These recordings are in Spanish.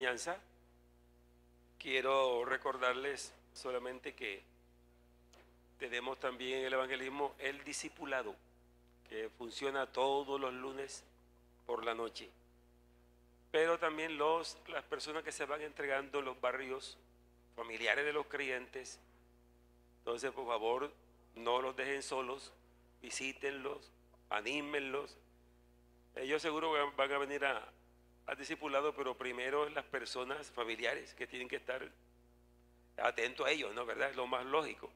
enseñanza, quiero recordarles solamente que tenemos también en el evangelismo el discipulado, que funciona todos los lunes por la noche. Pero también las personas que se van entregando en los barrios familiares de los creyentes. Entonces, por favor, no los dejen solos, visítenlos, anímenlos. Ellos seguro van a venir al discipulado, pero primero las personas familiares que tienen que estar atentos a ellos, ¿no? ¿Verdad? Es lo más lógico.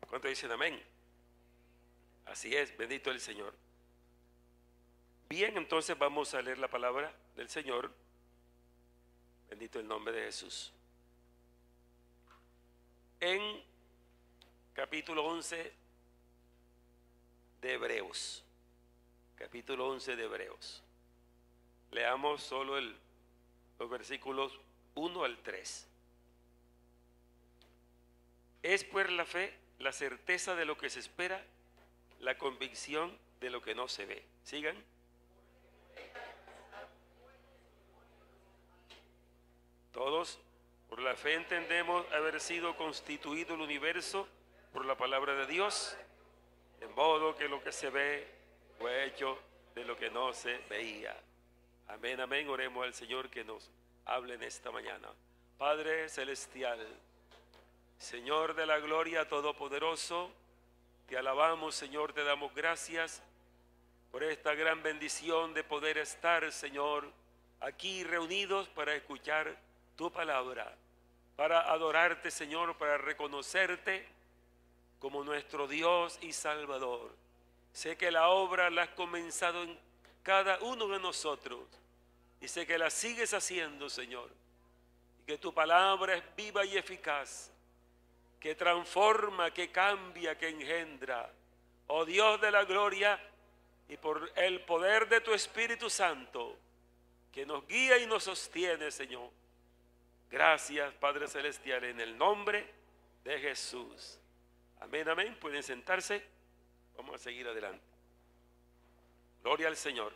¿Cuántos dicen amén? Así es, bendito el Señor. Bien, entonces vamos a leer la palabra del Señor. Bendito el nombre de Jesús. En capítulo 11 de Hebreos. Capítulo 11 de Hebreos. Leamos solo los versículos 1 al 3. Es pues la fe, la certeza de lo que se espera, la convicción de lo que no se ve. Sigan. Todos, por la fe entendemos haber sido constituido el universo por la palabra de Dios, de modo que lo que se ve fue hecho de lo que no se veía. Amén, amén. Oremos al Señor que nos hable en esta mañana. Padre celestial, Señor de la gloria todopoderoso, te alabamos, Señor, te damos gracias por esta gran bendición de poder estar, Señor, aquí reunidos para escuchar tu palabra, para adorarte, Señor, para reconocerte como nuestro Dios y Salvador. Sé que la obra la has comenzado en cada uno de nosotros y sé que la sigues haciendo, Señor, y que tu palabra es viva y eficaz, que transforma, que cambia, que engendra. Oh Dios de la gloria, y por el poder de tu Espíritu Santo, que nos guía y nos sostiene, Señor. Gracias, Padre Celestial, en el nombre de Jesús. Amén, amén. Pueden sentarse. Vamos a seguir adelante. Gloria al Señor.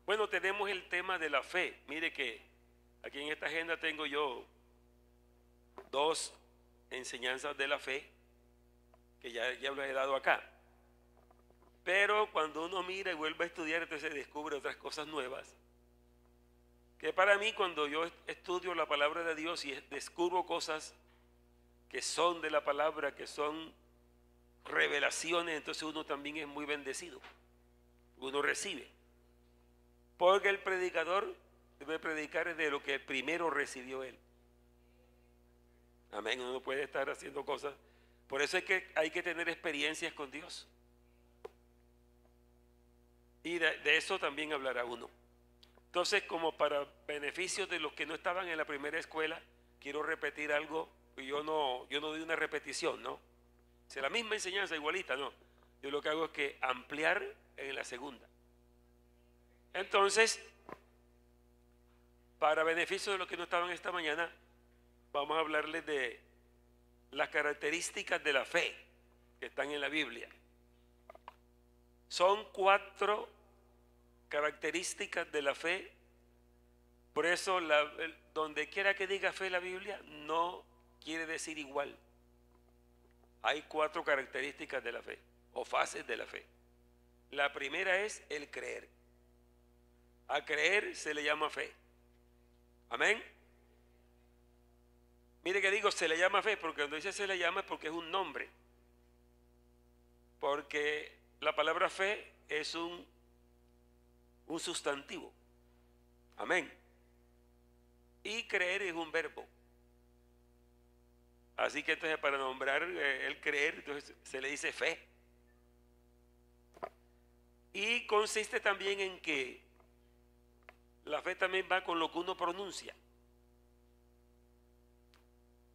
Bueno, tenemos el tema de la fe. Mire que aquí en esta agenda tengo yo 2 enseñanzas de la fe que ya los he dado acá. Pero cuando uno mira y vuelve a estudiar, entonces descubre otras cosas nuevas. Que para mí, cuando yo estudio la palabra de Dios y descubro cosas que son de la palabra, que son revelaciones, entonces uno también es muy bendecido. Uno recibe. Porque el predicador debe predicar de lo que primero recibió él. Amén. Uno puede estar haciendo cosas. Por eso es que hay que tener experiencias con Dios. Y de eso también hablará uno. Entonces, como para beneficio de los que no estaban en la primera escuela, quiero repetir algo. Yo no doy una repetición, ¿no? Es la misma enseñanza, igualita, ¿no? Yo lo que hago es que ampliar en la segunda. Entonces, para beneficio de los que no estaban esta mañana, vamos a hablarles de las características de la fe que están en la Biblia. Son 4 características de la fe. Por eso donde quiera que diga fe la Biblia no quiere decir igual. Hay 4 características de la fe o fases de la fe. La primera es el creer. A creer se le llama fe. Amén. Mire que digo se le llama fe, porque cuando dice se le llama es porque es un nombre. Porque la palabra fe es un sustantivo. Amén. Y creer es un verbo. Así que entonces para nombrar el creer, entonces se le dice fe. Y consiste también en que la fe también va con lo que uno pronuncia.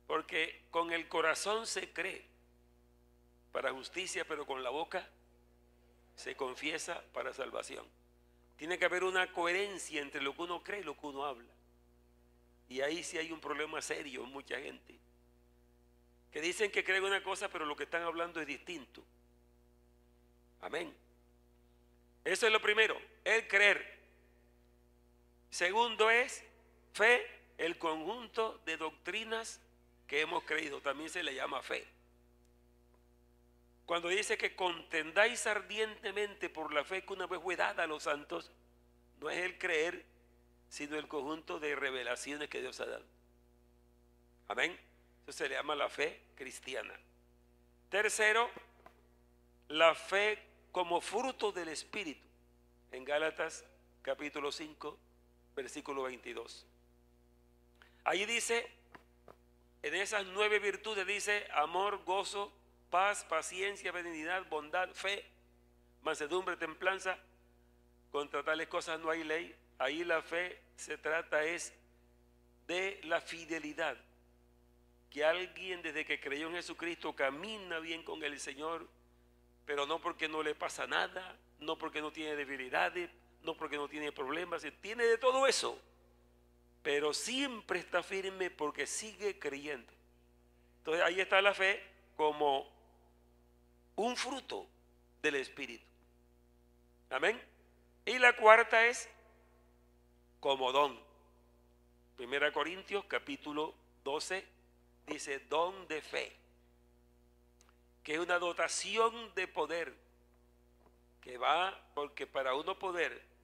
Porque con el corazón se cree para justicia, pero con la boca se confiesa para salvación. Tiene que haber una coherencia entre lo que uno cree y lo que uno habla. Y ahí sí hay un problema serio en mucha gente, que dicen que creen una cosa, pero lo que están hablando es distinto. Amén. Eso es lo primero, el creer. Segundo es fe, el conjunto de doctrinas que hemos creído. También se le llama fe. Cuando dice que contendáis ardientemente por la fe que una vez fue dada a los santos, no es el creer, sino el conjunto de revelaciones que Dios ha dado. Amén. Eso se le llama la fe cristiana. Tercero, la fe como fruto del Espíritu. En Gálatas capítulo 5, versículo 22. Ahí dice, en esas 9 virtudes dice amor, gozo, paz, paciencia, benignidad, bondad, fe, mansedumbre, templanza. Contra tales cosas no hay ley. Ahí la fe se trata es de la fidelidad. Que alguien desde que creyó en Jesucristo camina bien con el Señor, pero no porque no le pasa nada, no porque no tiene debilidades, no porque no tiene problemas, tiene de todo eso, pero siempre está firme porque sigue creyendo. Entonces ahí está la fe como un fruto del Espíritu. Amén. Y la cuarta es como don. 1 Corintios capítulo 12 dice don de fe, que es una dotación de poder que va, porque para uno poder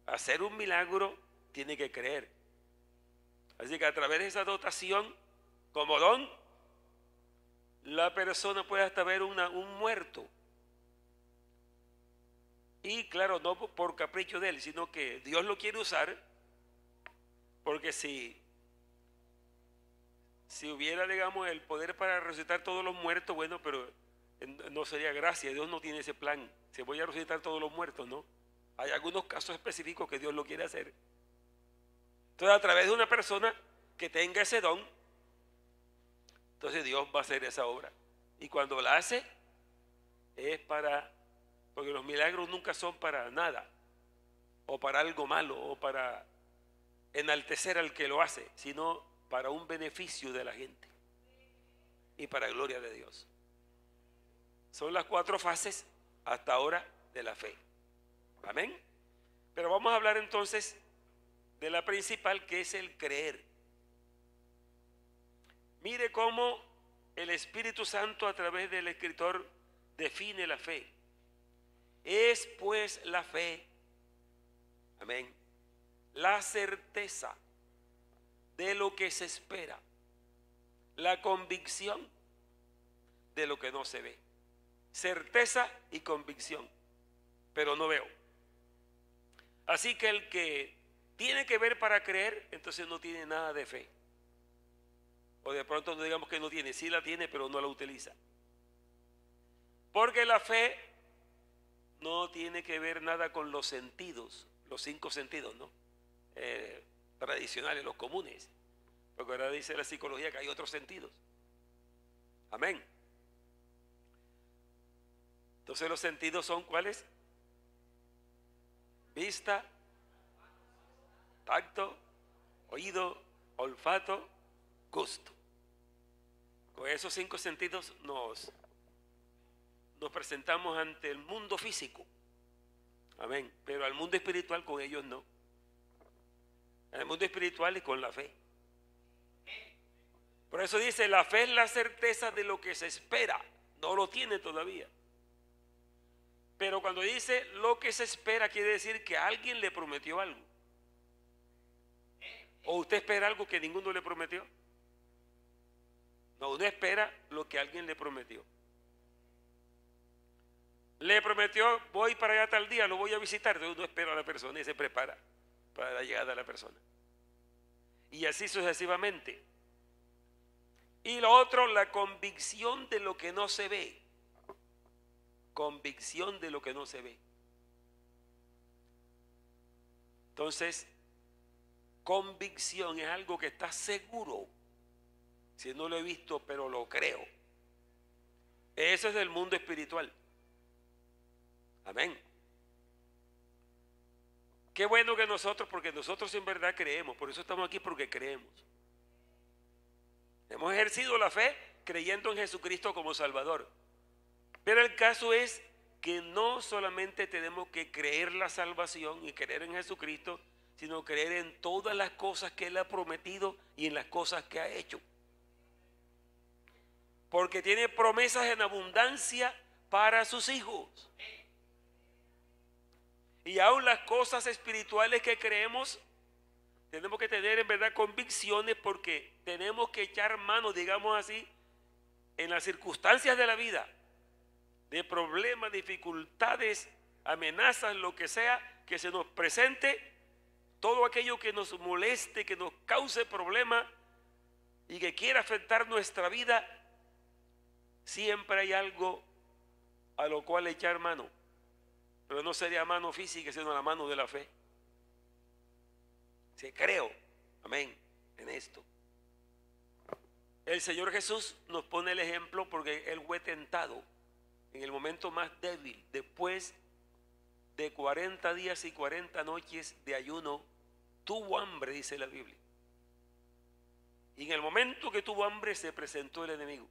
hacer un milagro tiene que creer. Así que a través de esa dotación como don, la persona puede hasta ver un muerto. Y claro, no por capricho de él, sino que Dios lo quiere usar, porque si hubiera, digamos, el poder para resucitar todos los muertos, bueno, pero no sería gracia. Dios no tiene ese plan. Se voy a resucitar todos los muertos, ¿no? Hay algunos casos específicos que Dios lo quiere hacer. Entonces, a través de una persona que tenga ese don, entonces Dios va a hacer esa obra. Y cuando la hace, es porque los milagros nunca son para nada, o para algo malo, o para enaltecer al que lo hace, sino para un beneficio de la gente y para gloria de Dios. Son las 4 fases hasta ahora de la fe. Amén. Pero vamos a hablar entonces de la principal, que es el creer. Mire cómo el Espíritu Santo a través del escritor define la fe. Es pues la fe, amén, la certeza de lo que se espera, la convicción de lo que no se ve. Certeza y convicción, pero no veo. Así que el que tiene que ver para creer, entonces no tiene nada de fe. O de pronto no digamos que no tiene, sí la tiene, pero no la utiliza. Porque la fe no tiene que ver nada con los sentidos, los 5 sentidos, ¿no? Tradicionales, los comunes. Porque ahora dice la psicología que hay otros sentidos. Amén. Entonces los sentidos son ¿cuáles? Vista, tacto, oído, olfato, gusto. Con esos 5 sentidos nos presentamos ante el mundo físico. Amén. Pero al mundo espiritual con ellos no. En el mundo espiritual y con la fe. Por eso dice, la fe es la certeza de lo que se espera. No lo tiene todavía. Pero cuando dice lo que se espera, quiere decir que alguien le prometió algo. ¿O usted espera algo que ninguno le prometió? No, uno espera lo que alguien le prometió. Le prometió, voy para allá tal día, lo voy a visitar. Entonces uno espera a la persona y se prepara para la llegada de la persona. Y así sucesivamente. Y lo otro, la convicción de lo que no se ve. Convicción de lo que no se ve. Entonces, convicción es algo que está seguro. Si no lo he visto, pero lo creo. Eso es del mundo espiritual. Amén. Qué bueno que nosotros, porque nosotros en verdad creemos, por eso estamos aquí, porque creemos. Hemos ejercido la fe creyendo en Jesucristo como Salvador. Pero el caso es que no solamente tenemos que creer la salvación y creer en Jesucristo, sino creer en todas las cosas que Él ha prometido y en las cosas que ha hecho. Porque tiene promesas en abundancia para sus hijos. Y aún las cosas espirituales que creemos, tenemos que tener en verdad convicciones, porque tenemos que echar mano, digamos así, en las circunstancias de la vida, de problemas, dificultades, amenazas, lo que sea que se nos presente, todo aquello que nos moleste, que nos cause problemas y que quiera afectar nuestra vida, siempre hay algo a lo cual echar mano, pero no sería mano física, sino la mano de la fe. Sí, creo, amén, en esto. El Señor Jesús nos pone el ejemplo porque Él fue tentado en el momento más débil, después de 40 días y 40 noches de ayuno, tuvo hambre, dice la Biblia. Y en el momento que tuvo hambre se presentó el enemigo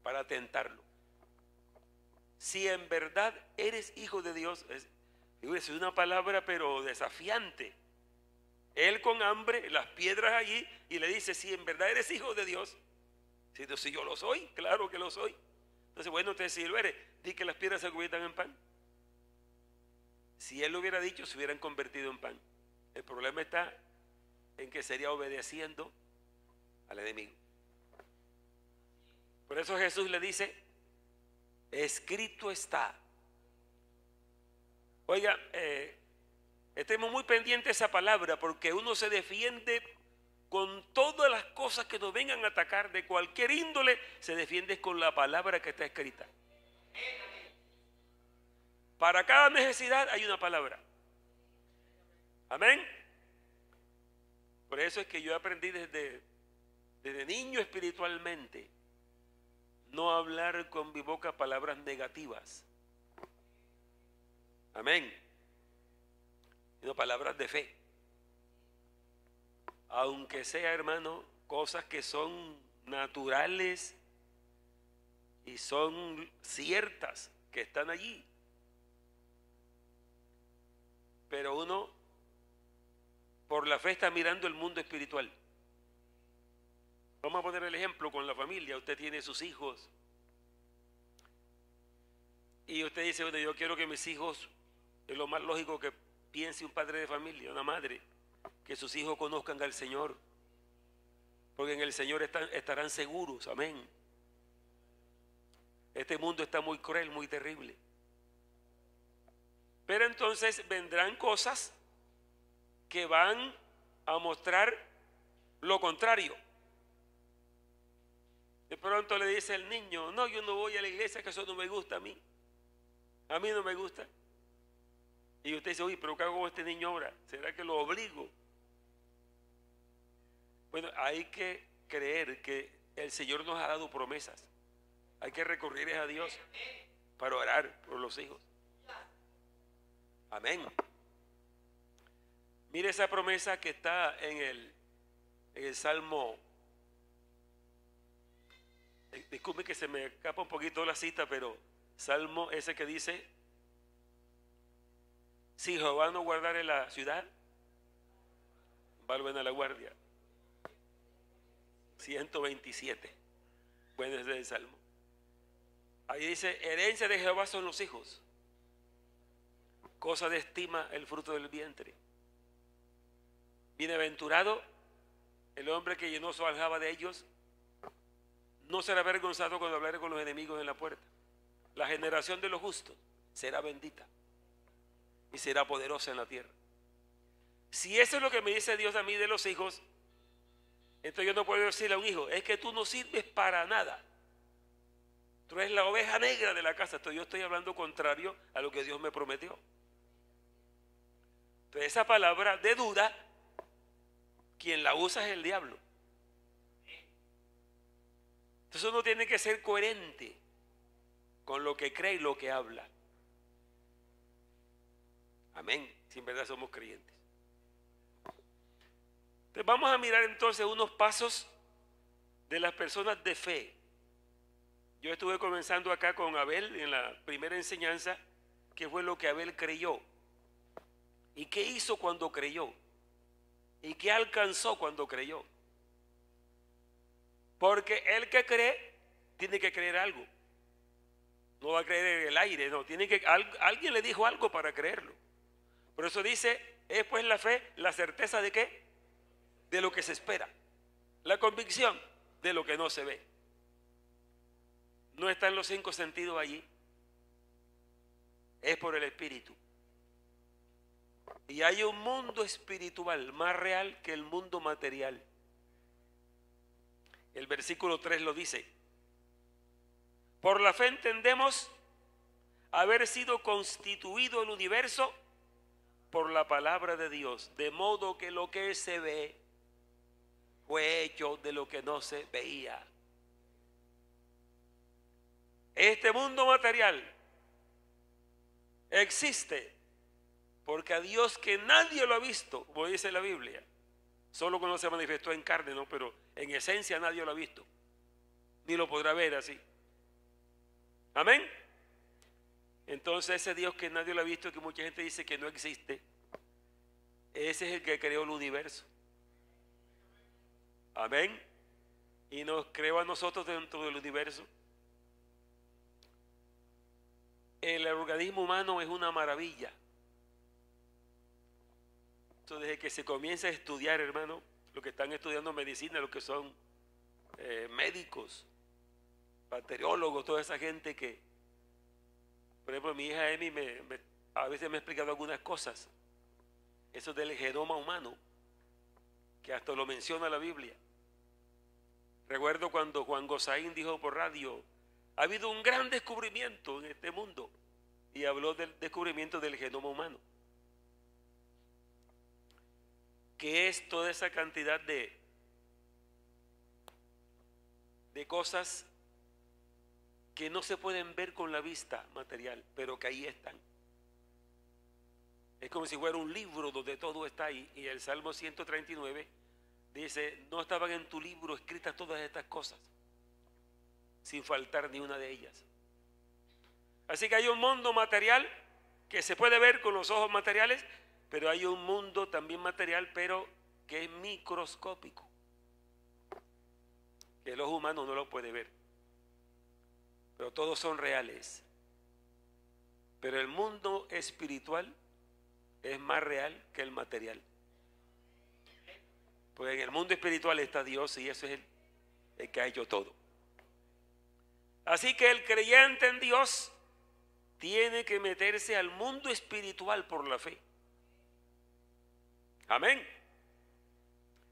para tentarlo. Si en verdad eres hijo de Dios, es una palabra pero desafiante. Él con hambre, las piedras allí, y le dice, si en verdad eres hijo de Dios, si yo lo soy, claro que lo soy. Entonces, bueno, entonces si lo eres, di que las piedras se conviertan en pan. Si Él lo hubiera dicho, se hubieran convertido en pan. El problema está en que sería obedeciendo al enemigo. Por eso Jesús le dice, escrito está. Oiga, estemos muy pendientes de esa palabra, porque uno se defiende con todas las cosas que nos vengan a atacar de cualquier índole, se defiende con la palabra que está escrita. Para cada necesidad hay una palabra. Amén. Por eso es que yo aprendí desde niño espiritualmente no hablar con mi boca palabras negativas. Amén. Sino palabras de fe. Aunque sea, hermano, cosas que son naturales y son ciertas, que están allí. Pero uno, por la fe, está mirando el mundo espiritual. Vamos a poner el ejemplo con la familia. Usted tiene sus hijos y usted dice, bueno, yo quiero que mis hijos, es lo más lógico que piense un padre de familia, una madre, que sus hijos conozcan al Señor, porque en el Señor estarán seguros. Amén. Este mundo está muy cruel, muy terrible. Pero entonces vendrán cosas que van a mostrar lo contrario. De pronto le dice el niño, no, yo no voy a la iglesia, que eso no me gusta a mí. A mí no me gusta. Y usted dice, uy, pero ¿qué hago con este niño ahora? ¿Será que lo obligo? Bueno, hay que creer que el Señor nos ha dado promesas. Hay que recurrir a Dios para orar por los hijos. Amén. Mire esa promesa que está en el Salmo. Disculpe que se me escapa un poquito la cita, pero Salmo ese que dice, si Jehová no guardare la ciudad, valven a la guardia. 127. Bueno, ese es el Salmo. Ahí dice, herencia de Jehová son los hijos, cosa de estima el fruto del vientre. Bienaventurado el hombre que llenó su aljaba de ellos, no será avergonzado cuando hablare con los enemigos en la puerta. La generación de los justos será bendita y será poderosa en la tierra. Si eso es lo que me dice Dios a mí de los hijos, entonces yo no puedo decirle a un hijo, es que tú no sirves para nada. Tú eres la oveja negra de la casa. Entonces yo estoy hablando contrario a lo que Dios me prometió. Entonces esa palabra de duda, quien la usa es el diablo. Entonces uno tiene que ser coherente con lo que cree y lo que habla. Amén. Si en verdad somos creyentes. Entonces vamos a mirar entonces unos pasos de las personas de fe. Yo estuve comenzando acá con Abel en la primera enseñanza, que fue lo que Abel creyó. ¿Y qué hizo cuando creyó? ¿Y qué alcanzó cuando creyó? Porque el que cree tiene que creer algo. No va a creer en el aire, no. Alguien le dijo algo para creerlo. Por eso dice, es pues la fe, la certeza de qué? De lo que se espera. La convicción de lo que no se ve. No están los 5 sentidos allí. Es por el Espíritu. Y hay un mundo espiritual más real que el mundo material. El versículo 3 lo dice. Por la fe entendemos haber sido constituido el universo por la palabra de Dios, de modo que lo que se ve fue hecho de lo que no se veía. Este mundo material existe porque a Dios, que nadie lo ha visto, como dice la Biblia, solo cuando se manifestó en carne, ¿no? Pero en esencia nadie lo ha visto, ni lo podrá ver así. Amén. Entonces ese Dios que nadie lo ha visto, que mucha gente dice que no existe, ese es el que creó el universo. Amén. Y nos creó a nosotros dentro del universo. El organismo humano es una maravilla. Entonces, desde que se comienza a estudiar, hermano, los que están estudiando medicina, los que son médicos, bacteriólogos, toda esa gente que, por ejemplo, mi hija Emi a veces me ha explicado algunas cosas, eso del genoma humano, que hasta lo menciona la Biblia. Recuerdo cuando Juan Gosaín dijo por radio, ha habido un gran descubrimiento en este mundo, y habló del descubrimiento del genoma humano, que es toda esa cantidad de cosas que no se pueden ver con la vista material, pero que ahí están. Es como si fuera un libro donde todo está ahí. Y el Salmo 139 dice, no estaban en tu libro escritas todas estas cosas, sin faltar ni una de ellas. Así que hay un mundo material que se puede ver con los ojos materiales, pero hay un mundo también material, pero que es microscópico, que el ojo humano no lo puede ver. Pero todos son reales. Pero el mundo espiritual es más real que el material. Pues en el mundo espiritual está Dios, y eso es el que ha hecho todo. Así que el creyente en Dios tiene que meterse al mundo espiritual por la fe. Amén.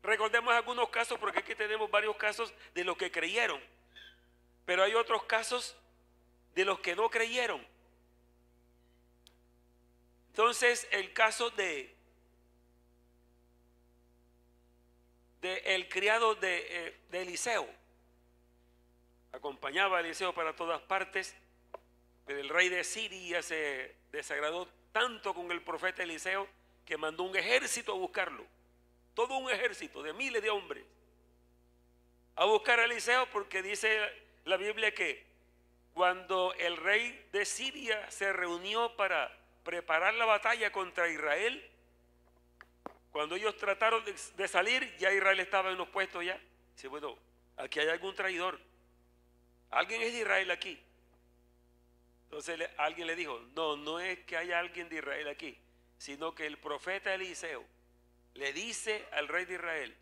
Recordemos algunos casos, porque aquí tenemos varios casos de los que creyeron, pero hay otros casos de los que no creyeron. Entonces, el caso de el criado de Eliseo, acompañaba a Eliseo para todas partes, pero el rey de Siria se desagradó tanto con el profeta Eliseo que mandó un ejército a buscarlo, todo un ejército de miles de hombres a buscar a Eliseo, porque dice la Biblia que cuando el rey de Siria se reunió para preparar la batalla contra Israel, cuando ellos trataron de salir, ya Israel estaba en los puestos ya. Dice, bueno, aquí hay algún traidor, alguien es de Israel aquí. Entonces alguien le dijo, no es que haya alguien de Israel aquí, sino que el profeta Eliseo le dice al rey de Israel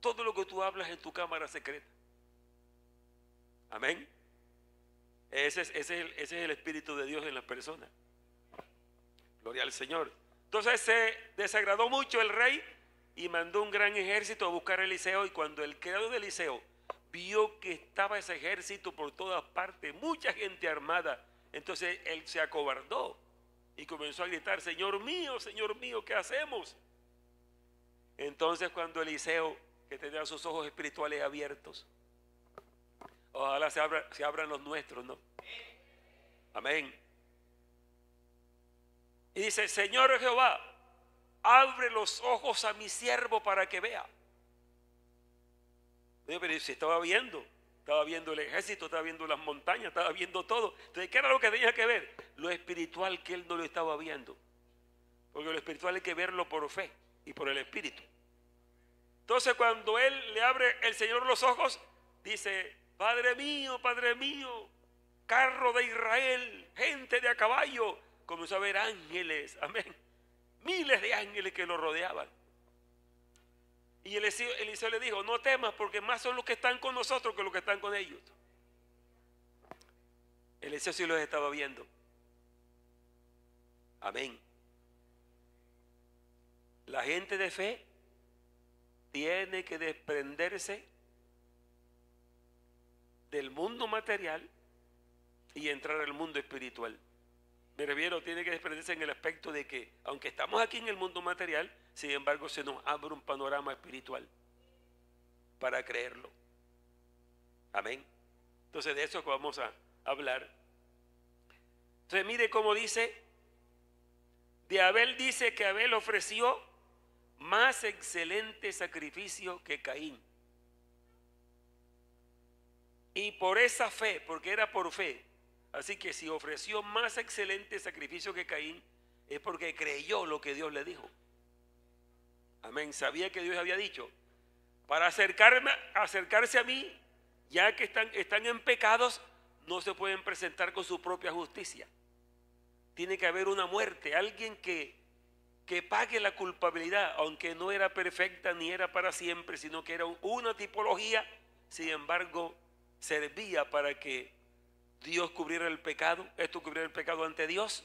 todo lo que tú hablas en tu cámara secreta. Amén. Ese es el Espíritu de Dios en las personas. Gloria al Señor. Entonces se desagradó mucho el rey y mandó un gran ejército a buscar a Eliseo, y cuando el criado de Eliseo vio que estaba ese ejército por todas partes, mucha gente armada, entonces él se acobardó y comenzó a gritar, Señor mío, ¿qué hacemos? Entonces cuando Eliseo, que tenía sus ojos espirituales abiertos, ojalá se abran los nuestros, ¿no? Amén. Y dice, Señor Jehová, abre los ojos a mi siervo para que vea. Pero si estaba viendo el ejército, estaba viendo las montañas, estaba viendo todo. Entonces, ¿qué era lo que tenía que ver? Lo espiritual, que él no lo estaba viendo. porque lo espiritual hay que verlo por fe y por el Espíritu. Entonces cuando él le abre el Señor los ojos, dice: Padre mío, carro de Israel, gente de a caballo. Comenzó a ver ángeles, amén, miles de ángeles que lo rodeaban. Y Eliseo le dijo: no temas, porque más son los que están con nosotros que los que están con ellos. Eliseo sí los estaba viendo. Amén. La gente de fe tiene que desprenderse del mundo material y entrar al mundo espiritual. Me refiero, tiene que desprenderse en el aspecto de que, aunque estamos aquí en el mundo material, sin embargo se nos abre un panorama espiritual para creerlo. Amén. Entonces de eso que vamos a hablar. Entonces mire cómo dice, de Abel dice que Abel ofreció más excelente sacrificio que Caín. Y por esa fe, porque era por fe, así que si ofreció más excelente sacrificio que Caín, es porque creyó lo que Dios le dijo. Amén. Sabía que Dios había dicho: para acercarse a mí, ya que están en pecados, no se pueden presentar con su propia justicia. Tiene que haber una muerte, alguien que pague la culpabilidad, aunque no era perfecta ni era para siempre, sino que era una tipología. Sin embargo, servía para que Dios cubriera el pecado, esto cubriera el pecado ante Dios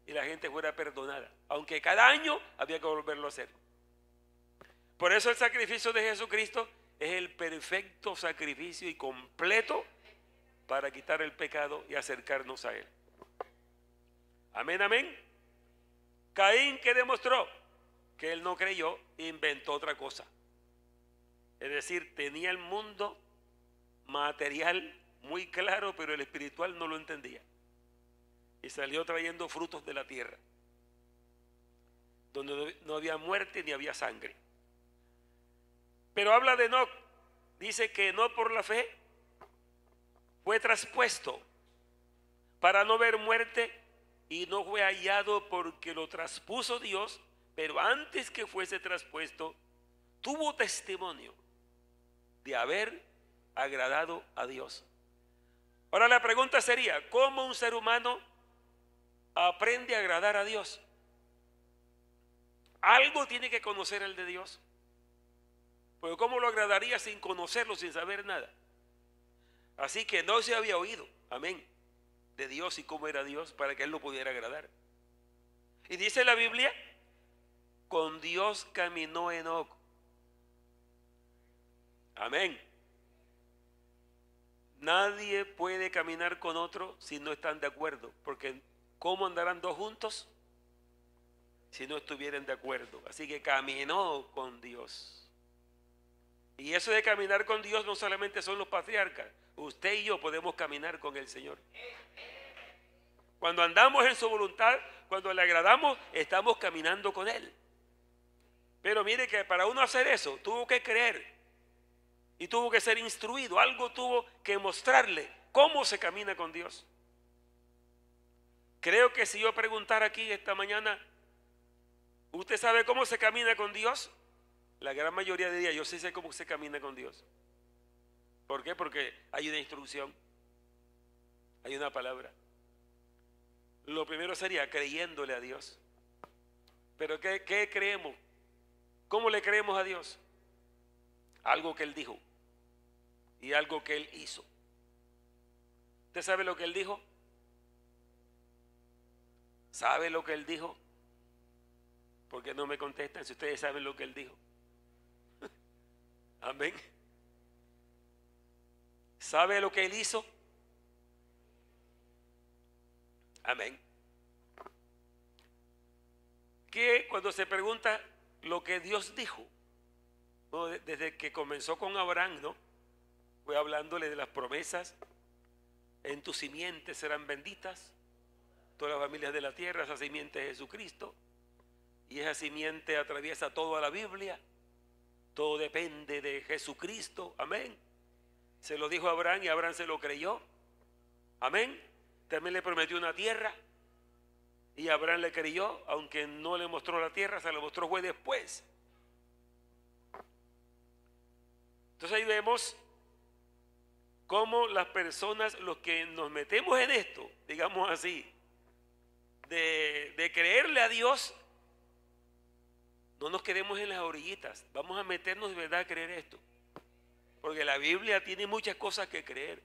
y la gente fuera perdonada, aunque cada año había que volverlo a hacer. Por eso el sacrificio de Jesucristo es el perfecto sacrificio y completo para quitar el pecado y acercarnos a Él. Amén, amén. Caín, ¿qué demostró? Que él no creyó, inventó otra cosa. Es decir, tenía el mundo material muy claro, pero el espiritual no lo entendía. Y salió trayendo frutos de la tierra, donde no había muerte ni había sangre. Pero habla de Enoc. Dice que Enoc por la fe fue traspuesto para no ver muerte, y no fue hallado porque lo traspuso Dios, pero antes que fuese traspuesto, tuvo testimonio de haber agradado a Dios. Ahora la pregunta sería: ¿cómo un ser humano aprende a agradar a Dios? Algo tiene que conocer el de Dios. Pues ¿cómo lo agradaría sin conocerlo, sin saber nada? Así que no se había oído, amén, de Dios y cómo era Dios para que él lo pudiera agradar. Y dice la Biblia: con Dios caminó Enoc. Amén. Nadie puede caminar con otro si no están de acuerdo, porque ¿cómo andarán dos juntos si no estuvieran de acuerdo? Así que caminó con Dios. Y eso de caminar con Dios no solamente son los patriarcas. Usted y yo podemos caminar con el Señor. Cuando andamos en su voluntad, cuando le agradamos, estamos caminando con Él. Pero mire que para uno hacer eso, tuvo que creer y tuvo que ser instruido. Algo tuvo que mostrarle cómo se camina con Dios. Creo que si yo preguntara aquí esta mañana: ¿usted sabe cómo se camina con Dios? La gran mayoría diría: yo sí sé cómo se camina con Dios. ¿Por qué? Porque hay una instrucción, hay una palabra. Lo primero sería creyéndole a Dios. Pero ¿qué creemos? ¿Cómo le creemos a Dios? Algo que Él dijo y algo que Él hizo. ¿Usted sabe lo que Él dijo? ¿Sabe lo que Él dijo? ¿Por qué no me contestan si ustedes saben lo que Él dijo? Amén. ¿Sabe lo que Él hizo? Amén. Que cuando se pregunta lo que Dios dijo, ¿no? Desde que comenzó con Abraham, ¿no? Fue hablándole de las promesas: en tu simiente serán benditas todas las familias de la tierra. Esa simiente es Jesucristo, y esa simiente atraviesa toda la Biblia. Todo depende de Jesucristo. Amén. Se lo dijo a Abraham y Abraham se lo creyó. Amén. También le prometió una tierra. Y Abraham le creyó, aunque no le mostró la tierra, se la mostró fue después. Entonces ahí vemos cómo las personas, los que nos metemos en esto, digamos así, de creerle a Dios, no nos quedemos en las orillitas. Vamos a meternos de verdad a creer esto. Porque la Biblia tiene muchas cosas que creer.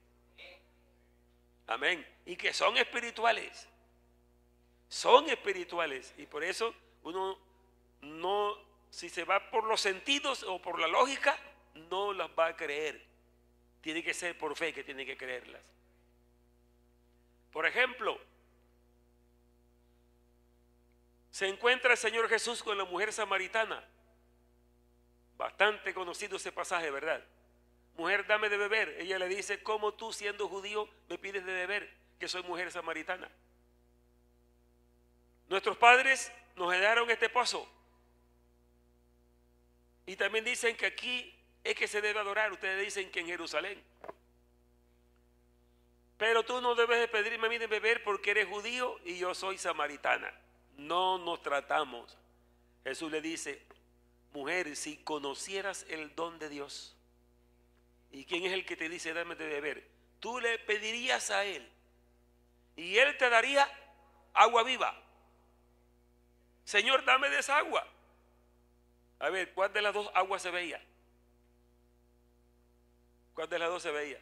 Amén. Y que son espirituales. Son espirituales. Y por eso uno no, si se va por los sentidos o por la lógica, no las va a creer. Tiene que ser por fe que tiene que creerlas. Por ejemplo, se encuentra el Señor Jesús con la mujer samaritana. Bastante conocido ese pasaje, ¿verdad? Mujer, dame de beber. Ella le dice, ¿cómo tú siendo judío me pides de beber? Que soy mujer samaritana. Nuestros padres nos heredaron este pozo. Y también dicen que aquí es que se debe adorar. Ustedes dicen que en Jerusalén. Pero tú no debes de pedirme a mí de beber porque eres judío y yo soy samaritana. No nos tratamos. Jesús le dice, mujer, si conocieras el don de Dios, ¿y quién es el que te dice dame de beber? Tú le pedirías a él y él te daría agua viva. Señor, dame de esa agua. A ver, ¿cuál de las dos aguas se veía? ¿Cuál de las dos se veía?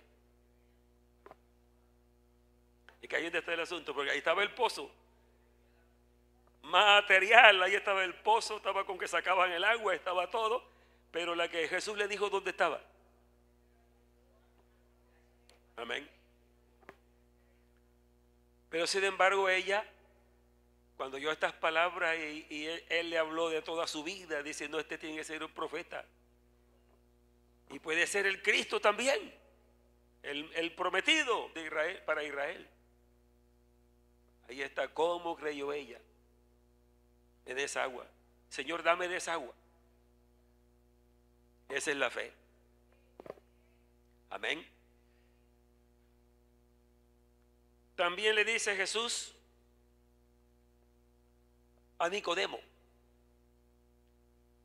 Y que ahí donde está el asunto, porque ahí estaba el pozo material, ahí estaba el pozo, estaba con que sacaban el agua, estaba todo, pero la que Jesús le dijo, ¿dónde estaba? Amén. Pero sin embargo ella, cuando oyó estas palabras y él le habló de toda su vida, dice, no, este tiene que ser un profeta. Y puede ser el Cristo también, el prometido de Israel, para Israel. Ahí está cómo creyó ella en esa agua. Señor, dame de esa agua. Esa es la fe. Amén. También le dice Jesús a Nicodemo.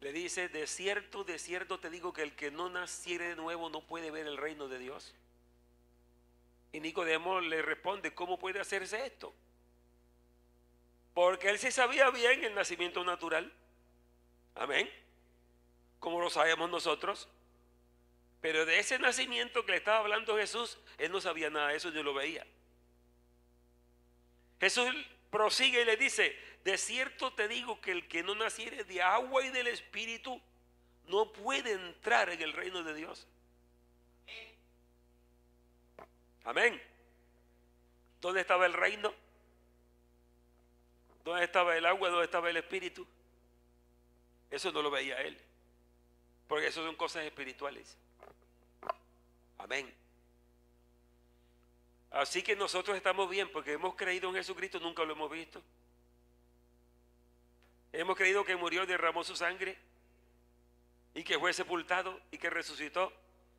Le dice, de cierto te digo que el que no naciere de nuevo no puede ver el reino de Dios. Y Nicodemo le responde, ¿cómo puede hacerse esto? Porque él sí sabía bien el nacimiento natural. Amén. Como lo sabemos nosotros. Pero de ese nacimiento que le estaba hablando Jesús, él no sabía nada de eso, ni lo veía. Jesús prosigue y le dice, de cierto te digo que el que no naciere de agua y del Espíritu no puede entrar en el reino de Dios. Amén. ¿Dónde estaba el reino? ¿Dónde estaba el agua? ¿Dónde estaba el Espíritu? Eso no lo veía él, porque eso son cosas espirituales. Amén. Así que nosotros estamos bien porque hemos creído en Jesucristo, nunca lo hemos visto. Hemos creído que murió, derramó su sangre y que fue sepultado y que resucitó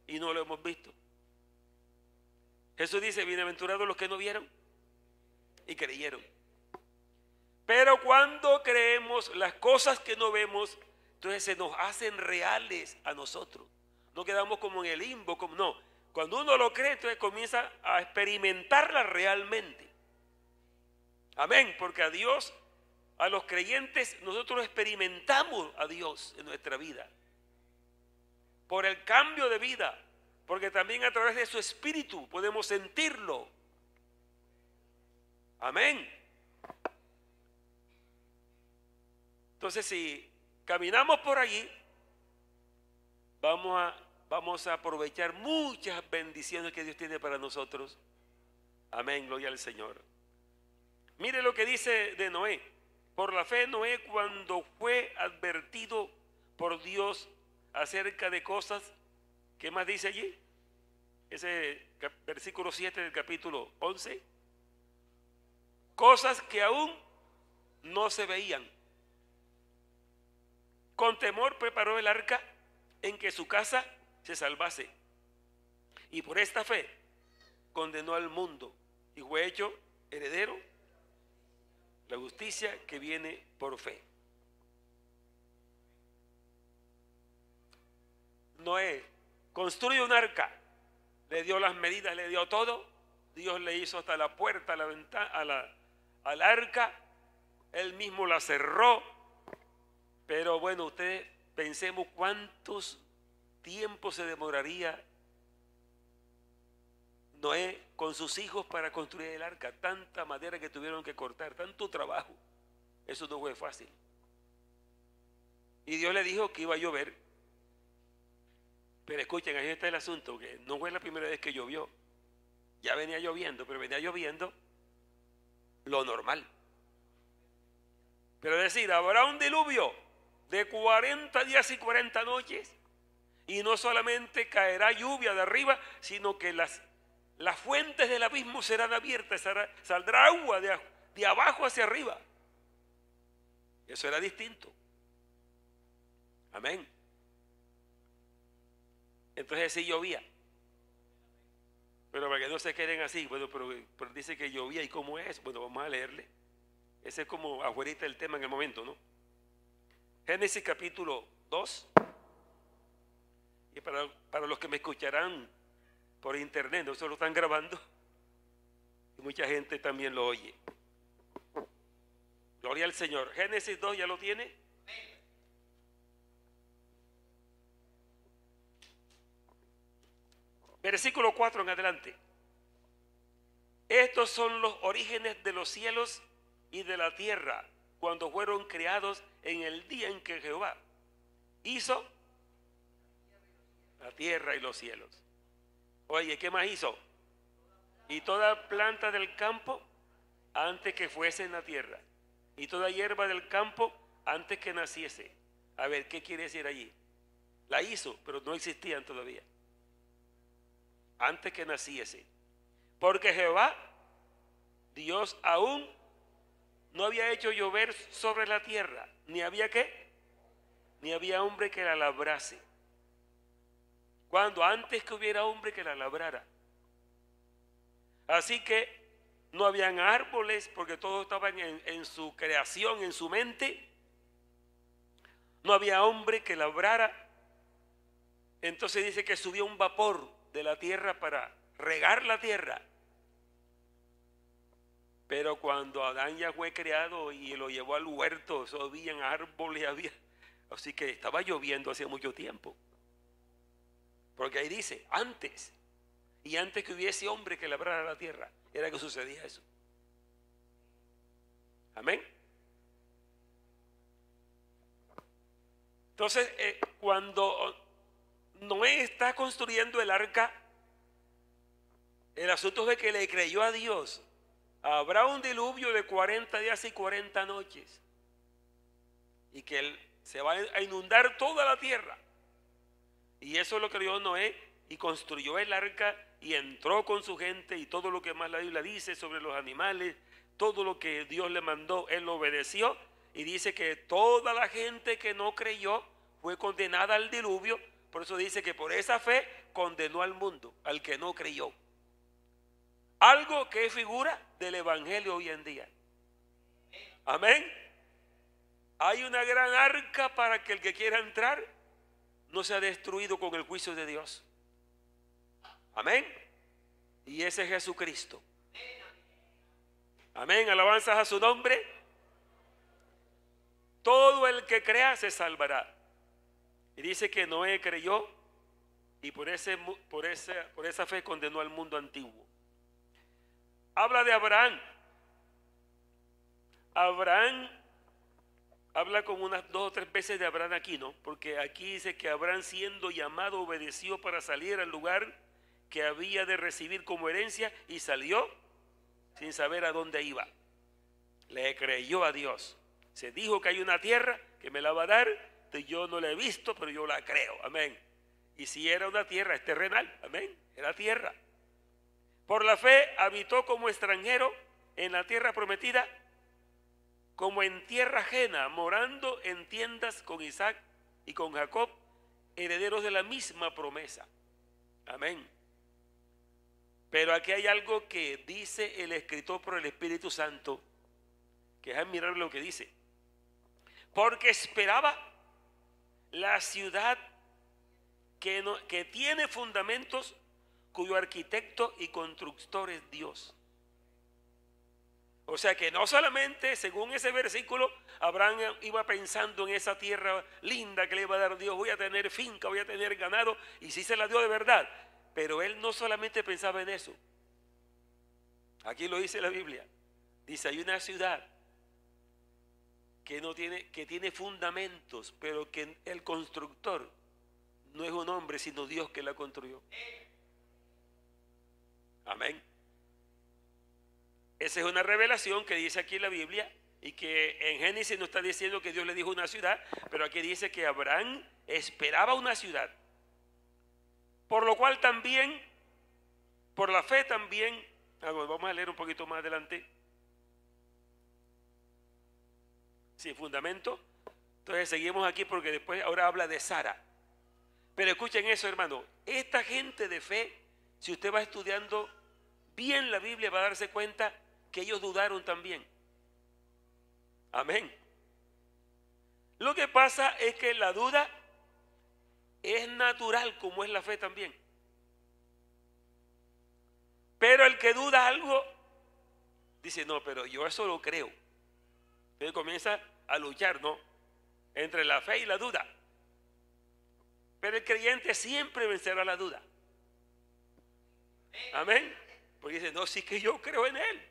y no lo hemos visto. Jesús dice, bienaventurados los que no vieron y creyeron. Pero cuando creemos las cosas que no vemos, entonces se nos hacen reales a nosotros. No quedamos como en el limbo, como no. Cuando uno lo cree, entonces comienza a experimentarla realmente. Amén, porque a Dios, a los creyentes, nosotros experimentamos a Dios en nuestra vida. Por el cambio de vida, porque también a través de su espíritu podemos sentirlo. Amén. Entonces, si caminamos por allí, vamos a aprovechar muchas bendiciones que Dios tiene para nosotros. Amén, gloria al Señor. Mire lo que dice de Noé. Por la fe Noé, cuando fue advertido por Dios acerca de cosas, ¿qué más dice allí? Ese versículo 7 del capítulo 11. Cosas que aún no se veían. Con temor preparó el arca en que su casa se salvase. Y por esta fe condenó al mundo y fue hecho heredero La justicia que viene por fe. Noé construye un arca, le dio las medidas, le dio todo. Dios le hizo hasta la puerta, la ventana, al arca. Él mismo la cerró. Pero bueno, ustedes pensemos cuántos tiempos se demoraría Noé con sus hijos para construir el arca. Tanta madera que tuvieron que cortar, tanto trabajo. Eso no fue fácil. Y Dios le dijo que iba a llover. Pero escuchen, ahí está el asunto, que no fue la primera vez que llovió. Ya venía lloviendo, pero venía lloviendo lo normal. Pero es decir, habrá un diluvio de 40 días y 40 noches. Y no solamente caerá lluvia de arriba, sino que las fuentes del abismo serán abiertas, saldrá agua de abajo hacia arriba. Eso era distinto. Amén. Entonces sí llovía. Pero para que no se queden así, bueno, pero dice que llovía, ¿y cómo es? Bueno, vamos a leerle. Ese es como afuerita el tema en el momento, ¿no? Génesis capítulo 2. Y para los que me escucharán por internet, no se lo están grabando, y mucha gente también lo oye. Gloria al Señor. Génesis 2, ¿ya lo tiene? Versículo 4 en adelante. Estos son los orígenes de los cielos y de la tierra, cuando fueron creados en el día en que Jehová hizo la tierra y los cielos. Oye, ¿qué más hizo? Y toda planta del campo antes que fuese en la tierra, y toda hierba del campo antes que naciese. A ver, ¿qué quiere decir allí? La hizo, pero no existían todavía. Antes que naciese. Porque Jehová, Dios, aún no había hecho llover sobre la tierra, ni había ¿qué? Ni había hombre que la labrase. Cuando antes que hubiera hombre que la labrara. Así que no habían árboles, porque todos estaban en su creación, en su mente. No había hombre que labrara. Entonces dice que subió un vapor de la tierra para regar la tierra. Pero cuando Adán ya fue creado y lo llevó al huerto, eso habían árboles, así que estaba lloviendo hace mucho tiempo. Porque ahí dice, antes, y antes que hubiese hombre que labrara la tierra, era que sucedía eso. Amén. Entonces, cuando Noé está construyendo el arca, el asunto es que le creyó a Dios. Habrá un diluvio de 40 días y 40 noches. Y que se va a inundar toda la tierra. Y eso lo creyó Noé y construyó el arca y entró con su gente y todo lo que más la Biblia dice sobre los animales, todo lo que Dios le mandó, él lo obedeció. Y dice que toda la gente que no creyó fue condenada al diluvio. Por eso dice que por esa fe condenó al mundo, al que no creyó. Algo que es figura del evangelio hoy en día. Amén. Hay una gran arca para que el que quiera entrar no sea destruido con el juicio de Dios. Amén. Y ese es Jesucristo. Amén. Alabanzas a su nombre. Todo el que crea se salvará. Y dice que Noé creyó y por esa fe condenó al mundo antiguo. Habla de Abraham. Abraham habla como unas 2 o 3 veces de Abraham aquí, ¿no? Porque aquí dice que Abraham, siendo llamado, obedeció para salir al lugar que había de recibir como herencia y salió sin saber a dónde iba. Le creyó a Dios. Se dijo que hay una tierra que me la va a dar. Yo no la he visto, pero yo la creo. Amén. Y si era una tierra, es terrenal. Amén. Era tierra. Por la fe habitó como extranjero en la tierra prometida, como en tierra ajena, morando en tiendas con Isaac y con Jacob, herederos de la misma promesa. Amén. Pero aquí hay algo que dice el escritor por el Espíritu Santo, que es admirable lo que dice. Porque esperaba la ciudad que tiene fundamentos, cuyo arquitecto y constructor es Dios. O sea que no solamente, según ese versículo, Abraham iba pensando en esa tierra linda que le iba a dar Dios, voy a tener finca, voy a tener ganado, y sí se la dio de verdad. Pero él no solamente pensaba en eso. Aquí lo dice la Biblia. Dice, hay una ciudad que tiene fundamentos, pero que el constructor no es un hombre, sino Dios que la construyó. Amén. Esa es una revelación que dice aquí la Biblia, y que en Génesis no está diciendo que Dios le dijo una ciudad, pero aquí dice que Abraham esperaba una ciudad. Por lo cual también, por la fe también, vamos a leer un poquito más adelante. Sin fundamento. Entonces seguimos aquí porque después ahora habla de Sara. Pero escuchen eso, hermano. Esta gente de fe, si usted va estudiando bien la Biblia, va a darse cuenta que ellos dudaron también. Amén. Lo que pasa es que la duda es natural, como es la fe también. Pero el que duda algo, dice, no, pero yo eso lo creo. Entonces comienza a luchar, ¿no?, entre la fe y la duda. Pero el creyente siempre vencerá la duda. Amén. Porque dice, no, sí que yo creo en Él.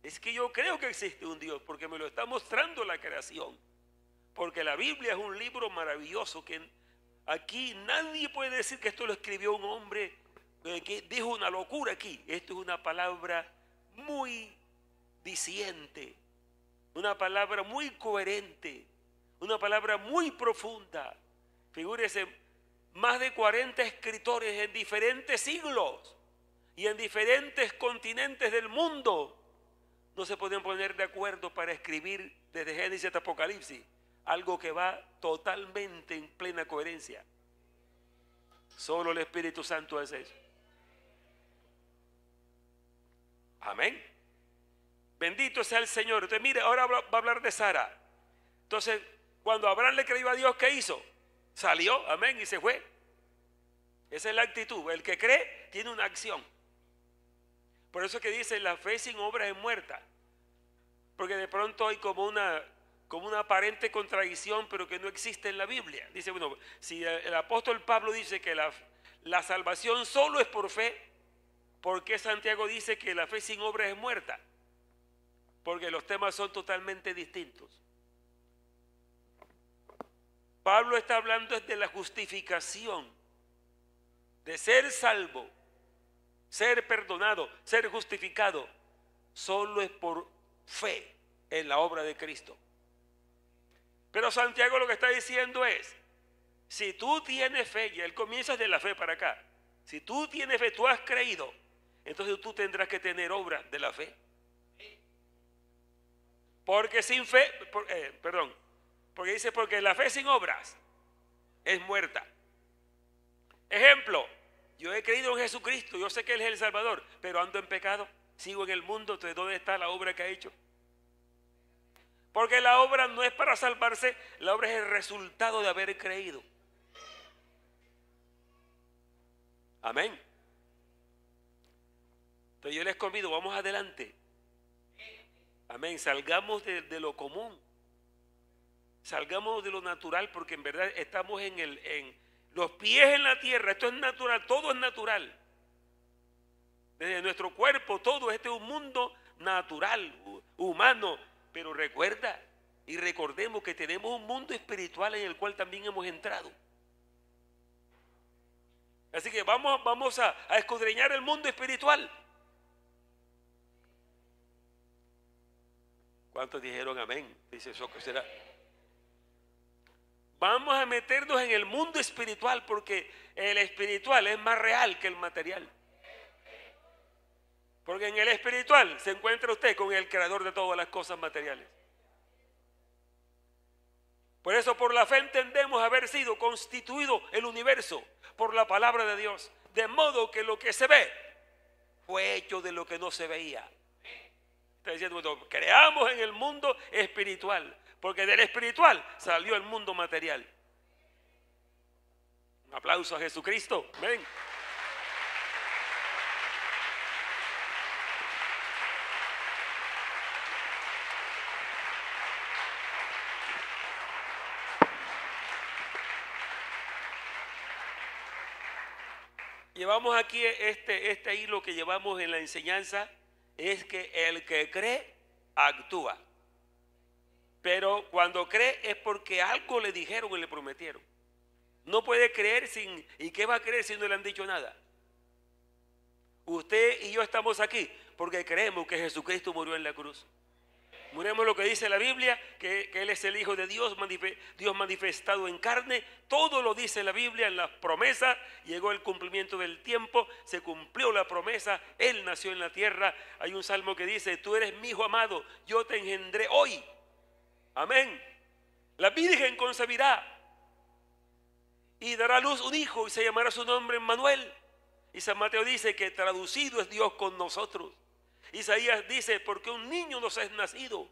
Es que yo creo que existe un Dios, porque me lo está mostrando la creación. Porque la Biblia es un libro maravilloso que aquí nadie puede decir que esto lo escribió un hombre que dijo una locura aquí. Esto es una palabra muy diciente, una palabra muy coherente, una palabra muy profunda. Figúrese, más de 40 escritores en diferentes siglos y en diferentes continentes del mundo no se podían poner de acuerdo para escribir desde Génesis hasta Apocalipsis algo que va totalmente en plena coherencia. Solo el Espíritu Santo hace eso. Amén. Bendito sea el Señor. Entonces mire, ahora va a hablar de Sara. Entonces, cuando Abraham le creyó a Dios, ¿qué hizo? Salió, amén, y se fue. Esa es la actitud. El que cree tiene una acción. Por eso es que dice, la fe sin obras es muerta. Porque de pronto hay como una aparente contradicción, pero que no existe en la Biblia. Dice, bueno, si el apóstol Pablo dice que la salvación solo es por fe, ¿por qué Santiago dice que la fe sin obras es muerta? Porque los temas son totalmente distintos. Pablo está hablando de la justificación, de ser salvo, ser perdonado, ser justificado. Solo es por fe en la obra de Cristo. Pero Santiago lo que está diciendo es, si tú tienes fe, y él comienza de la fe para acá, si tú tienes fe, tú has creído, entonces tú tendrás que tener obras de la fe. Porque sin fe, porque dice, porque la fe sin obras es muerta. Ejemplo, yo he creído en Jesucristo, yo sé que Él es el Salvador, pero ando en pecado, sigo en el mundo, entonces ¿dónde está la obra que ha hecho? Porque la obra no es para salvarse, la obra es el resultado de haber creído. Amén. Entonces yo les convido, vamos adelante. Amén, salgamos de lo común. Salgamos de lo natural, porque en verdad estamos en los pies en la tierra. Esto es natural, todo es natural. Desde nuestro cuerpo, todo este es un mundo natural, humano. Pero recuerda y recordemos que tenemos un mundo espiritual en el cual también hemos entrado. Así que vamos a escudriñar el mundo espiritual. ¿Cuántos dijeron amén? Dice eso que será. Vamos a meternos en el mundo espiritual, porque el espiritual es más real que el material. Porque en el espiritual se encuentra usted con el creador de todas las cosas materiales. Por eso, por la fe entendemos haber sido constituido el universo por la palabra de Dios, de modo que lo que se ve fue hecho de lo que no se veía. Está diciendo, bueno, creamos en el mundo espiritual, porque del espiritual salió el mundo material. Un aplauso a Jesucristo. Ven. Llevamos aquí este hilo que llevamos en la enseñanza, es que el que cree actúa. Pero cuando cree es porque algo le dijeron y le prometieron. No puede creer sin... ¿Y qué va a creer si no le han dicho nada? Usted y yo estamos aquí porque creemos que Jesucristo murió en la cruz. Miremos lo que dice la Biblia, que Él es el Hijo de Dios, Dios manifestado en carne. Todo lo dice la Biblia en las promesas. Llegó el cumplimiento del tiempo, se cumplió la promesa, Él nació en la tierra. Hay un salmo que dice, tú eres mi hijo amado, yo te engendré hoy. Amén. La Virgen concebirá y dará a luz un hijo y se llamará su nombre Emmanuel. Y San Mateo dice que traducido es Dios con nosotros. Isaías dice, porque un niño nos es nacido,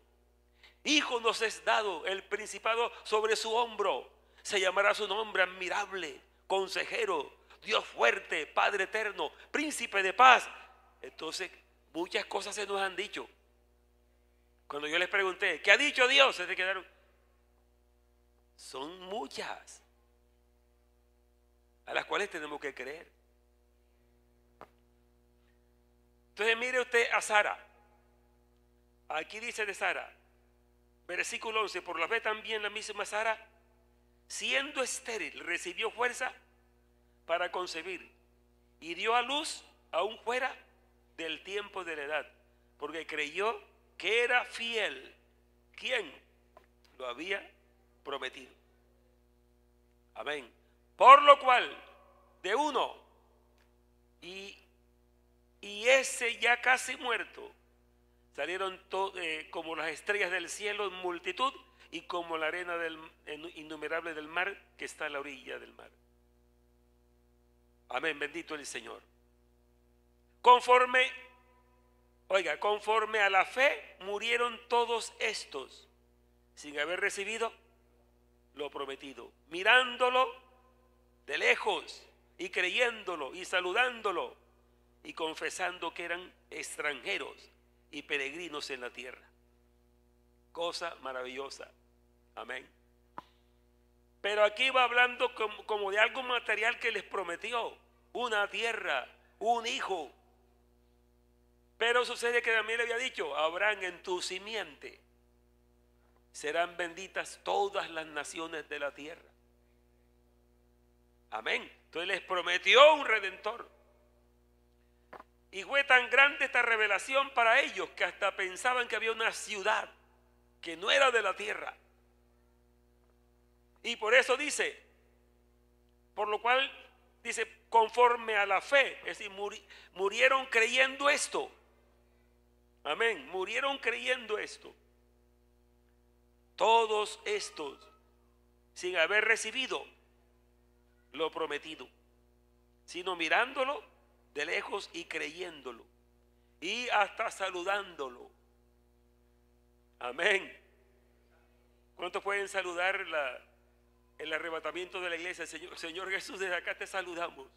hijo nos es dado, el principado sobre su hombro. Se llamará su nombre admirable, consejero, Dios fuerte, Padre eterno, príncipe de paz. Entonces, muchas cosas se nos han dicho. Cuando yo les pregunté, ¿qué ha dicho Dios? Se quedaron. Son muchas, a las cuales tenemos que creer. Entonces mire usted a Sara. Aquí dice de Sara, versículo 11, por la fe también la misma Sara, siendo estéril, recibió fuerza para concebir y dio a luz aún fuera del tiempo de la edad, porque creyó que era fiel quien lo había prometido. Amén. Por lo cual, de uno y ese ya casi muerto, salieron como las estrellas del cielo en multitud y como la arena innumerable del mar que está a la orilla del mar. Amén, bendito el Señor. Conforme a la fe murieron todos estos sin haber recibido lo prometido, mirándolo de lejos y creyéndolo y saludándolo y confesando que eran extranjeros y peregrinos en la tierra. Cosa maravillosa. Amén. Pero aquí va hablando como de algo material que les prometió, una tierra, un hijo. Pero sucede que también le había dicho, Abraham, en tu simiente serán benditas todas las naciones de la tierra. Amén. Entonces les prometió un redentor. Y fue tan grande esta revelación para ellos que hasta pensaban que había una ciudad que no era de la tierra. Y por eso dice, por lo cual dice, conforme a la fe, es decir, murieron creyendo esto. Amén, murieron creyendo esto. Todos estos, sin haber recibido lo prometido, sino mirándolo de lejos y creyéndolo y hasta saludándolo. Amén. ¿Cuántos pueden saludar el arrebatamiento de la iglesia? Señor Jesús, desde acá te saludamos,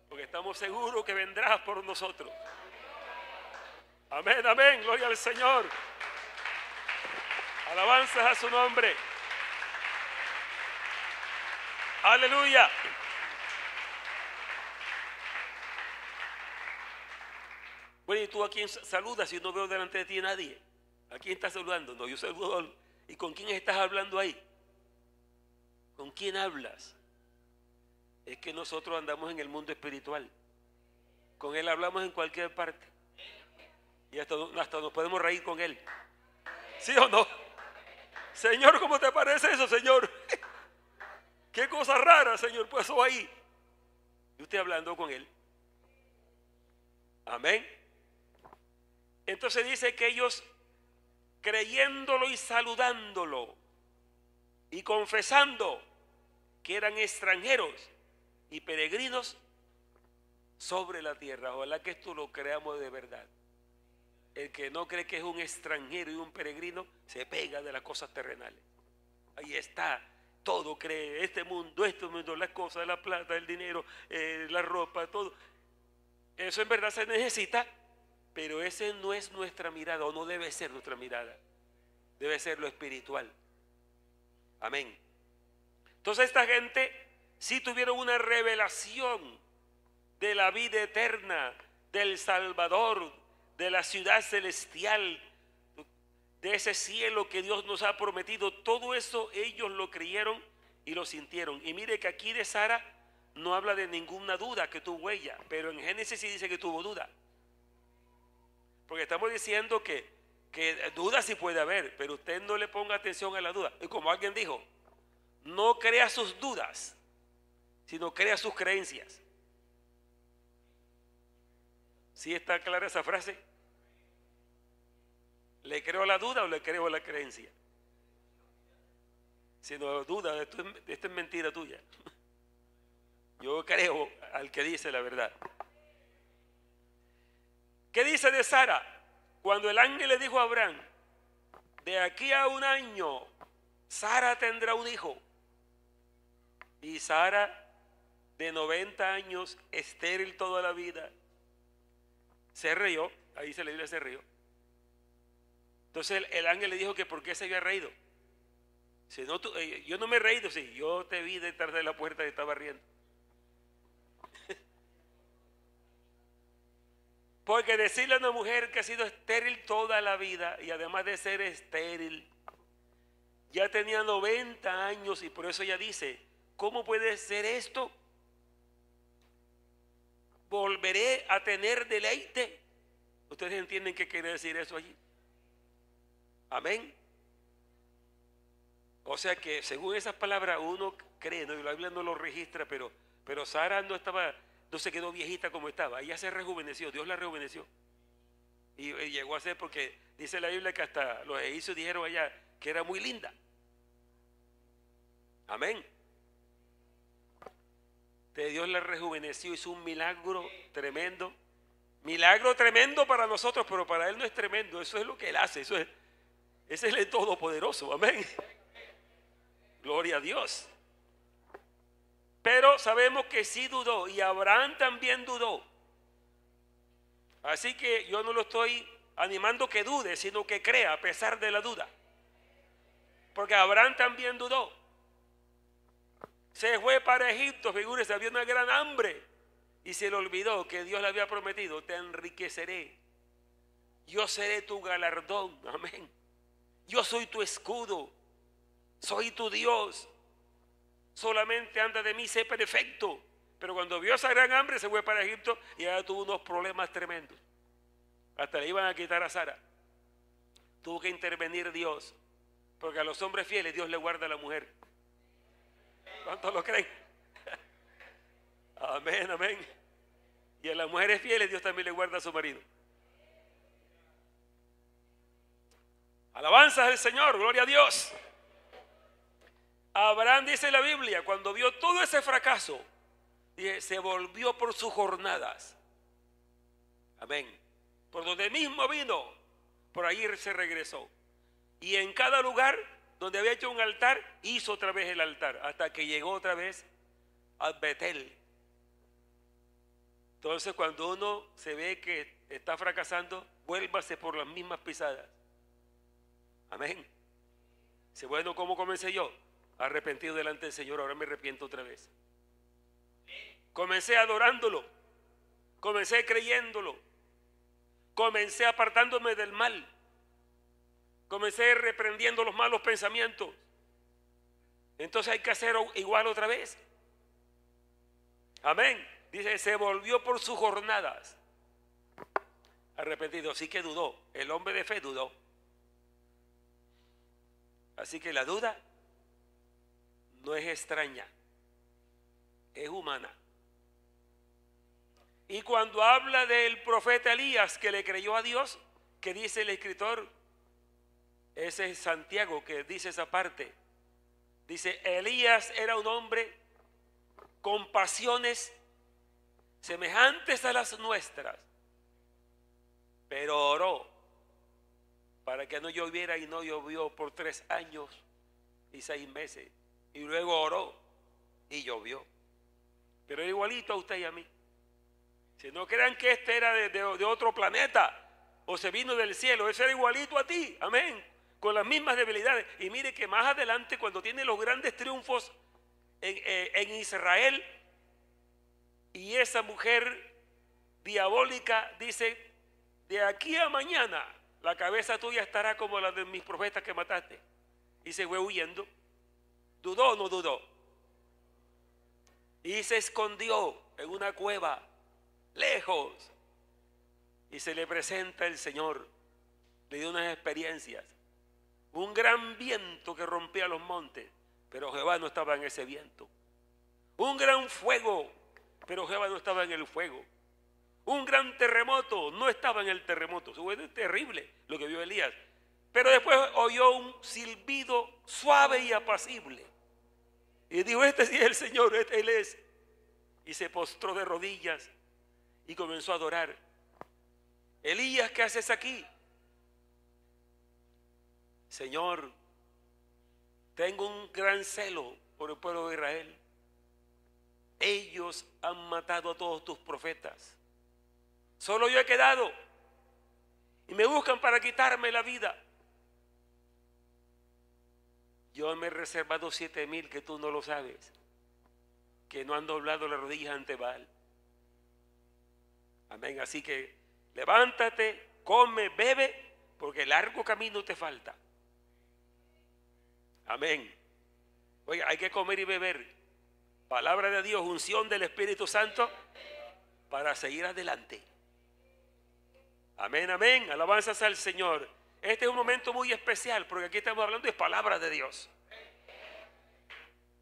porque estamos seguros que vendrás por nosotros. Amén, amén, gloria al Señor. Alabanzas a su nombre. Aleluya. Bueno, ¿y tú a quién saludas si no veo delante de ti a nadie? ¿A quién estás saludando? No, yo saludo. ¿Y con quién estás hablando ahí? ¿Con quién hablas? Es que nosotros andamos en el mundo espiritual. Con Él hablamos en cualquier parte. Y hasta nos podemos reír con Él. ¿Sí o no? Señor, ¿cómo te parece eso, Señor? Qué cosa rara, Señor, pasó ahí. Y usted hablando con Él. Amén. Entonces dice que ellos, creyéndolo y saludándolo y confesando que eran extranjeros y peregrinos sobre la tierra. Ojalá que esto lo creamos de verdad. el que no cree que es un extranjero y un peregrino se pega de las cosas terrenales. Ahí está, todo cree, este mundo, las cosas, la plata, el dinero, la ropa, todo. Eso en verdad se necesita, pero ese no es nuestra mirada, o no debe ser nuestra mirada. Debe ser lo espiritual. Amén. Entonces esta gente sí tuvieron una revelación de la vida eterna, del Salvador, de la ciudad celestial, de ese cielo que Dios nos ha prometido. Todo eso ellos lo creyeron y lo sintieron. Y mire que aquí de Sara no habla de ninguna duda que tuvo ella, pero en Génesis sí dice que tuvo duda. Porque estamos diciendo que duda sí puede haber, pero usted no le ponga atención a la duda. Y como alguien dijo, no crea sus dudas, sino crea sus creencias. ¿Sí está clara esa frase? ¿Le creo la duda o le creo la creencia? Si no duda, esto es mentira tuya. Yo creo al que dice la verdad. ¿Qué dice de Sara? Cuando el ángel le dijo a Abraham, de aquí a un año Sara tendrá un hijo. Y Sara, de 90 años, estéril toda la vida, se rió. Ahí se le dio ese río. Entonces el ángel le dijo que por qué se había reído. Si no, yo no me he reído, sí, yo te vi detrás de la puerta y estaba riendo. Porque decirle a una mujer que ha sido estéril toda la vida, y además de ser estéril, ya tenía 90 años, y por eso ella dice, ¿cómo puede ser esto? ¿Volveré a tener deleite? ¿Ustedes entienden qué quiere decir eso allí? Amén. O sea que según esas palabras uno cree, ¿no? Y la Biblia no lo registra, pero Sara no se quedó viejita como estaba, ella se rejuveneció, Dios la rejuveneció. Y llegó a ser, porque dice la Biblia que hasta los egipcios dijeron a ella que era muy linda. Amén. Dios la rejuveneció, hizo un milagro tremendo. Milagro tremendo para nosotros, pero para Él no es tremendo. Eso es lo que Él hace. Ese es el Todopoderoso. Amén. Gloria a Dios. Pero sabemos que sí dudó, y Abraham también dudó. Así que yo no lo estoy animando que dude, sino que crea a pesar de la duda. Porque Abraham también dudó. Se fue para Egipto, figúrese, había una gran hambre. Y se le olvidó que Dios le había prometido, te enriqueceré. Yo seré tu galardón, amén. Yo soy tu escudo, soy tu Dios. Solamente anda de mí, sé perfecto. Pero cuando vio esa gran hambre, se fue para Egipto y ya tuvo unos problemas tremendos. Hasta le iban a quitar a Sara. Tuvo que intervenir Dios, porque a los hombres fieles Dios le guarda a la mujer. ¿Cuántos lo creen? Amén, amén. Y a las mujeres fieles Dios también le guarda a su marido. Alabanzas al Señor, gloria a Dios. Abraham, dice la Biblia, cuando vio todo ese fracaso, se volvió por sus jornadas. Amén. Por donde mismo vino, por ahí se regresó. Y en cada lugar donde había hecho un altar, hizo otra vez el altar, hasta que llegó otra vez a Betel. Entonces, cuando uno se ve que está fracasando, vuélvase por las mismas pisadas. Amén. Dice, bueno, ¿cómo comencé yo? Arrepentido delante del Señor, ahora me arrepiento otra vez. Comencé adorándolo, comencé creyéndolo, comencé apartándome del mal, comencé reprendiendo los malos pensamientos. Entonces hay que hacer igual otra vez. Amén. Dice, se volvió por sus jornadas. Arrepentido, sí que dudó. El hombre de fe dudó. Así que la duda no es extraña, es humana. Y cuando habla del profeta Elías que le creyó a Dios, que dice el escritor, ese es Santiago que dice esa parte. Dice, Elías era un hombre con pasiones semejantes a las nuestras, pero oró para que no lloviera, y no llovió por 3 años y 6 meses. Y luego oró y llovió. Pero era igualito a usted y a mí. Si no crean que este era de otro planeta o se vino del cielo, ese era igualito a ti, amén, con las mismas debilidades. Y mire que más adelante, cuando tiene los grandes triunfos en Israel, y esa mujer diabólica dice: de aquí a mañana la cabeza tuya estará como la de mis profetas que mataste. Y se fue huyendo. ¿Dudó o no dudó? Y se escondió en una cueva, lejos. Y se le presenta el Señor. Le dio unas experiencias. Un gran viento que rompía los montes, pero Jehová no estaba en ese viento. Un gran fuego, pero Jehová no estaba en el fuego. Un gran terremoto, no estaba en el terremoto. Fue terrible lo que vio Elías. Pero después oyó un silbido suave y apacible. Y dijo: este sí es el Señor, Él es. Y se postró de rodillas y comenzó a adorar. Elías, ¿qué haces aquí? Señor, tengo un gran celo por el pueblo de Israel. Ellos han matado a todos tus profetas. Solo yo he quedado y me buscan para quitarme la vida. Yo me he reservado 7,000 que tú no lo sabes, que no han doblado las rodillas ante Baal. Amén. Así que levántate, come, bebe, porque largo camino te falta. Amén. Oiga, hay que comer y beber. Palabra de Dios, unción del Espíritu Santo para seguir adelante. Amén, amén. Alabanzas al Señor. Este es un momento muy especial porque aquí estamos hablando de palabra de Dios.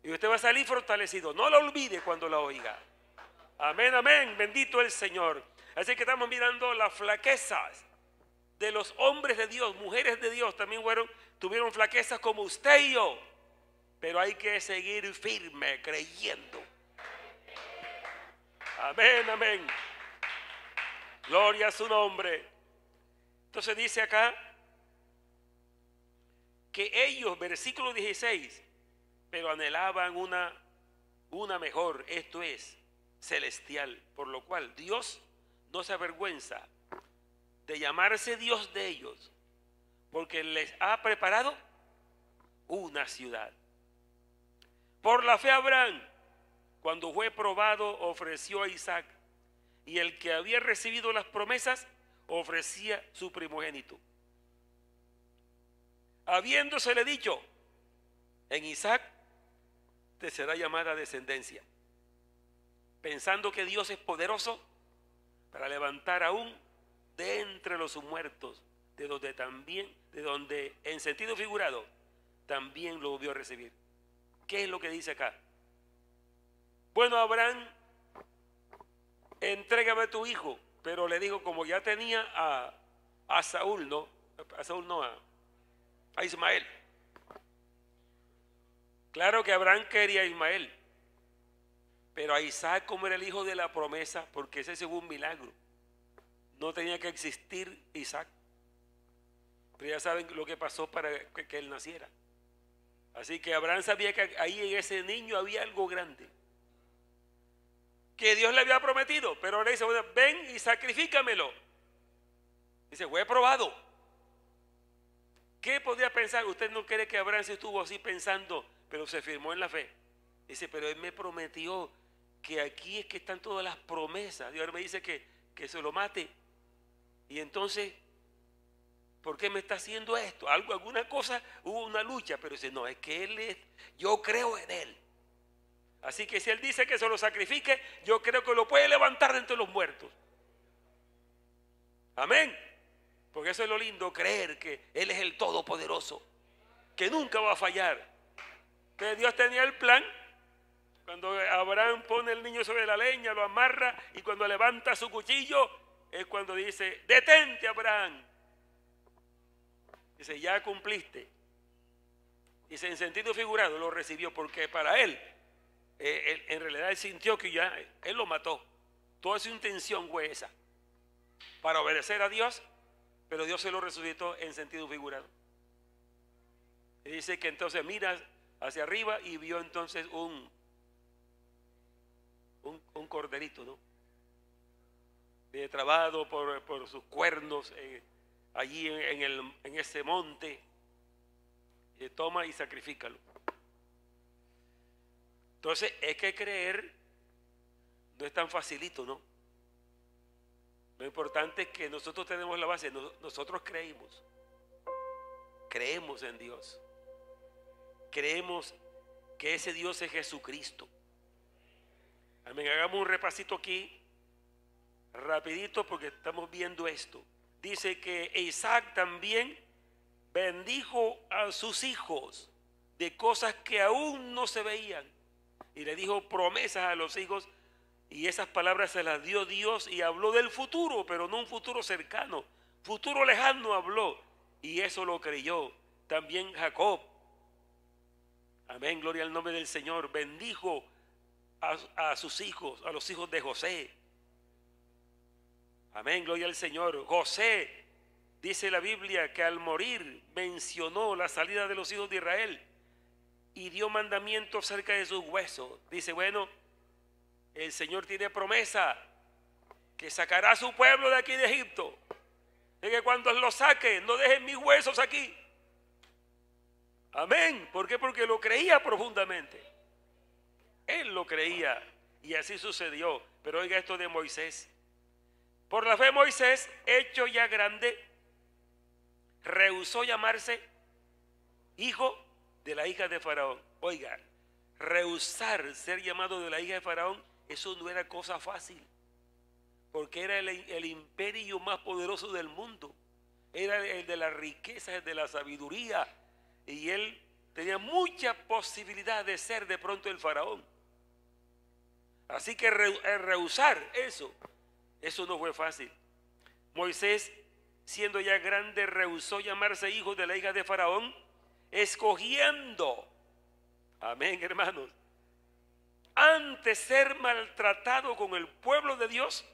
Y usted va a salir fortalecido. No la olvide cuando la oiga. Amén, amén. Bendito el Señor. Así que estamos mirando las flaquezas de los hombres de Dios, mujeres de Dios. También tuvieron flaquezas como usted y yo. Pero hay que seguir firme, creyendo. Amén, amén. Gloria a su nombre. Entonces dice acá que ellos, versículo 16, pero anhelaban una mejor, esto es, celestial, por lo cual Dios no se avergüenza de llamarse Dios de ellos, porque les ha preparado una ciudad. Por la fe Abraham, cuando fue probado, ofreció a Isaac, y el que había recibido las promesas ofrecía su primogénito, habiéndosele dicho: en Isaac te será llamada descendencia, pensando que Dios es poderoso para levantar aún de entre los muertos, de donde en sentido figurado también lo vio recibir. ¿Qué es lo que dice acá? Bueno, Abraham, entrégame a tu hijo, pero le dijo, como ya tenía a Saúl, a Ismael. Claro que Abraham quería a Ismael, pero a Isaac, como era el hijo de la promesa, porque ese fue un milagro, no tenía que existir Isaac. Pero ya saben lo que pasó para que él naciera. Así que Abraham sabía que ahí en ese niño había algo grande, que Dios le había prometido. Pero ahora dice: bueno, ven y sacrifícamelo. Dice: fue probado. ¿Qué podía pensar? ¿Usted no cree que Abraham se estuvo así pensando, pero se firmó en la fe? Dice: pero él me prometió que aquí es que están todas las promesas. Dios me dice que se lo mate. Y entonces, ¿por qué me está haciendo esto? Alguna cosa, hubo una lucha, pero dice: no, es que yo creo en él. Así que si él dice que se lo sacrifique, yo creo que lo puede levantar de entre los muertos. Amén. Porque eso es lo lindo, creer que él es el Todopoderoso, que nunca va a fallar. Que Dios tenía el plan. Cuando Abraham pone el niño sobre la leña, lo amarra, y cuando levanta su cuchillo, es cuando dice: detente, Abraham. Dice: ya cumpliste. Dice, en sentido figurado lo recibió, porque para él, en realidad él sintió que ya él lo mató. Toda su intención fue esa, para obedecer a Dios pero Dios se lo resucitó en sentido figurado. Y dice que entonces mira hacia arriba y vio entonces un corderito, ¿no? Trabado por sus cuernos allí en ese monte. Toma y sacrifícalo. Entonces es que creer no es tan facilito, ¿no? Lo importante es que nosotros tenemos la base, nosotros creemos en Dios, creemos que ese Dios es Jesucristo. Amén. Hagamos un repasito aquí rapidito porque estamos viendo esto. Dice que Isaac también bendijo a sus hijos de cosas que aún no se veían y le dijo promesas a los hijos, y esas palabras se las dio Dios y habló del futuro, pero no un futuro cercano, futuro lejano habló, y eso lo creyó también Jacob. Amén, gloria al nombre del Señor. Bendijo a sus hijos, a los hijos de José. Amén, gloria al Señor. José, dice la Biblia, que al morir mencionó la salida de los hijos de Israel y dio mandamientos acerca de sus huesos. Dice, bueno, el Señor tiene promesa que sacará a su pueblo de aquí de Egipto, de que cuando lo saque no dejen mis huesos aquí. Amén. ¿Por qué? Porque lo creía profundamente. Él lo creía y así sucedió. Pero oiga esto de Moisés. Por la fe Moisés, hecho ya grande, rehusó llamarse hijo de la hija de Faraón. Oiga, rehusar ser llamado de la hija de Faraón, eso no era cosa fácil, porque era el imperio más poderoso del mundo, era el de la riqueza, el de la sabiduría, y él tenía mucha posibilidad de ser de pronto el Faraón. Así que rehusar eso no fue fácil. Moisés, siendo ya grande, rehusó llamarse hijo de la hija de Faraón, escogiendo, amén hermanos, antes ser maltratado con el pueblo de Dios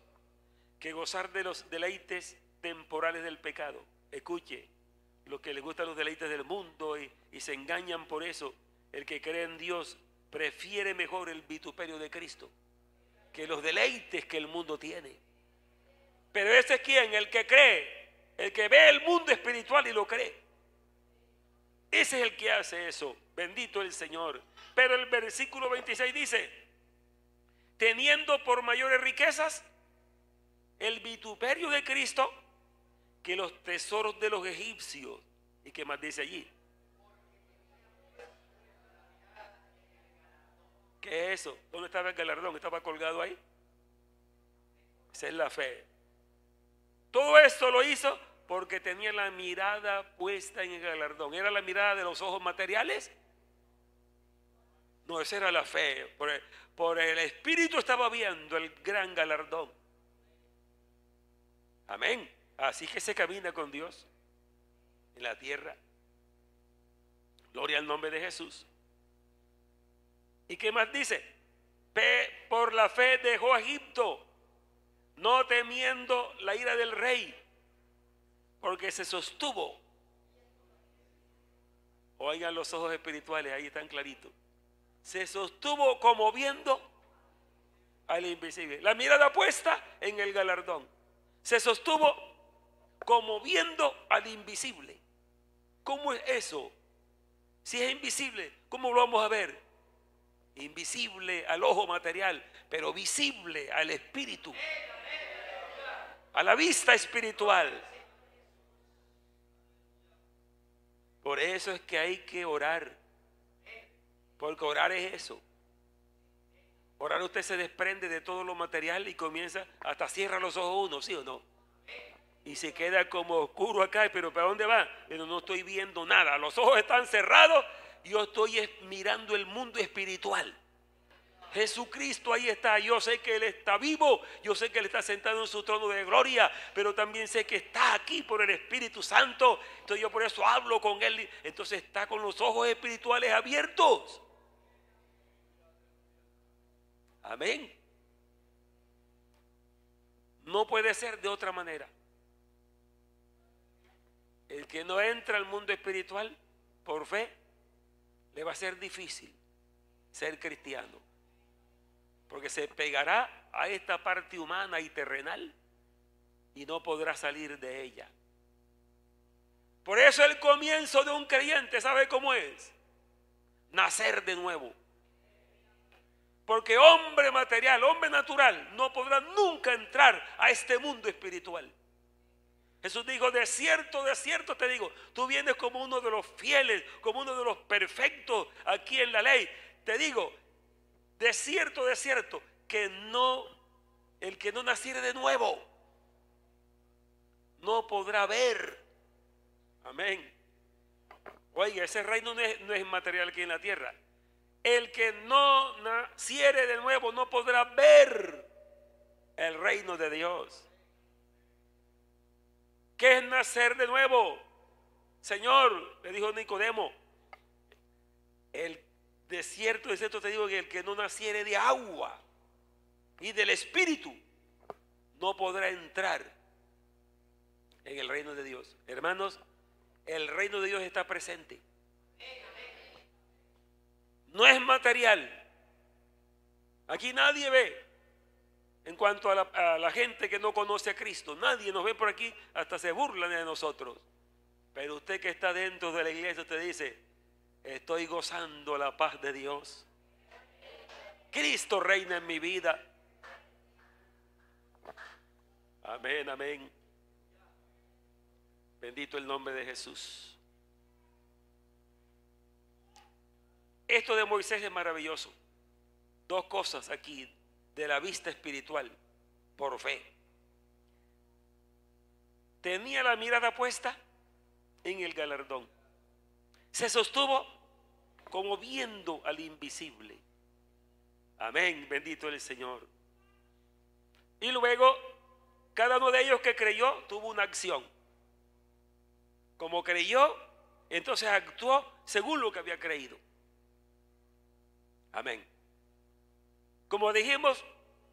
que gozar de los deleites temporales del pecado. Escuche, los que les gustan los deleites del mundo y se engañan por eso, el que cree en Dios prefiere mejor el vituperio de Cristo que los deleites que el mundo tiene. Pero ese es quien, el que cree, el que ve el mundo espiritual y lo cree. Ese es el que hace eso. Bendito el Señor. Pero el versículo 26 dice, teniendo por mayores riquezas el vituperio de Cristo que los tesoros de los egipcios. ¿Y qué más dice allí? ¿Qué es eso? ¿Dónde estaba el galardón? ¿Estaba colgado ahí? Esa es la fe. Todo esto lo hizo porque tenía la mirada puesta en el galardón. ¿Era la mirada de los ojos materiales? No, esa era la fe. Por el Espíritu estaba viendo el gran galardón. Amén. Así que se camina con Dios en la tierra. Gloria al nombre de Jesús. ¿Y qué más dice? Por la fe dejó Egipto, no temiendo la ira del rey, porque se sostuvo. Oigan los ojos espirituales, ahí están claritos. Se sostuvo como viendo al invisible. La mirada puesta en el galardón. Se sostuvo como viendo al invisible. ¿Cómo es eso? Si es invisible, ¿cómo lo vamos a ver? Invisible al ojo material, pero visible al espíritu, a la vista espiritual. Por eso es que hay que orar, porque orar es eso. Orar, usted se desprende de todo lo material y comienza, hasta cierra los ojos uno, ¿sí o no? Y se queda como oscuro acá, pero ¿para dónde va? Pero no estoy viendo nada, los ojos están cerrados, yo estoy mirando el mundo espiritual. Jesucristo ahí está, yo sé que Él está vivo, yo sé que Él está sentado en su trono de gloria, pero también sé que está aquí por el Espíritu Santo, entonces yo por eso hablo con Él, entonces está con los ojos espirituales abiertos. Amén. No puede ser de otra manera. el que no entra al mundo espiritual por fe, le va a ser difícil ser cristiano, porque se pegará a esta parte humana y terrenal y no podrá salir de ella. Por eso el comienzo de un creyente, ¿sabe cómo es? Nacer de nuevo. Porque hombre material, hombre natural, no podrá nunca entrar a este mundo espiritual. Jesús dijo, de cierto te digo, tú vienes como uno de los fieles, como uno de los perfectos aquí en la ley. Te digo, de cierto, que no, el que no naciere de nuevo, no podrá ver. Amén. Oiga, ese reino no es material aquí en la tierra. El que no naciere de nuevo no podrá ver el reino de Dios. ¿Qué es nacer de nuevo? Señor, le dijo Nicodemo, de cierto te digo que el que no naciere de agua y del Espíritu no podrá entrar en el reino de Dios. Hermanos, el reino de Dios está presente. No es material. Aquí nadie ve. En cuanto a la gente que no conoce a Cristo, nadie nos ve por aquí, hasta se burlan de nosotros. Pero usted que está dentro de la iglesia, usted dice, estoy gozando la paz de Dios. Cristo reina en mi vida. Amén, amén. Bendito el nombre de Jesús. Esto de Moisés es maravilloso. Dos cosas aquí de la vista espiritual, por fe. Tenía la mirada puesta en el galardón. Se sostuvo como viendo al invisible. Amén, bendito el Señor. Y luego, cada uno de ellos que creyó tuvo una acción. Como creyó, entonces actuó según lo que había creído. Amén. Como dijimos,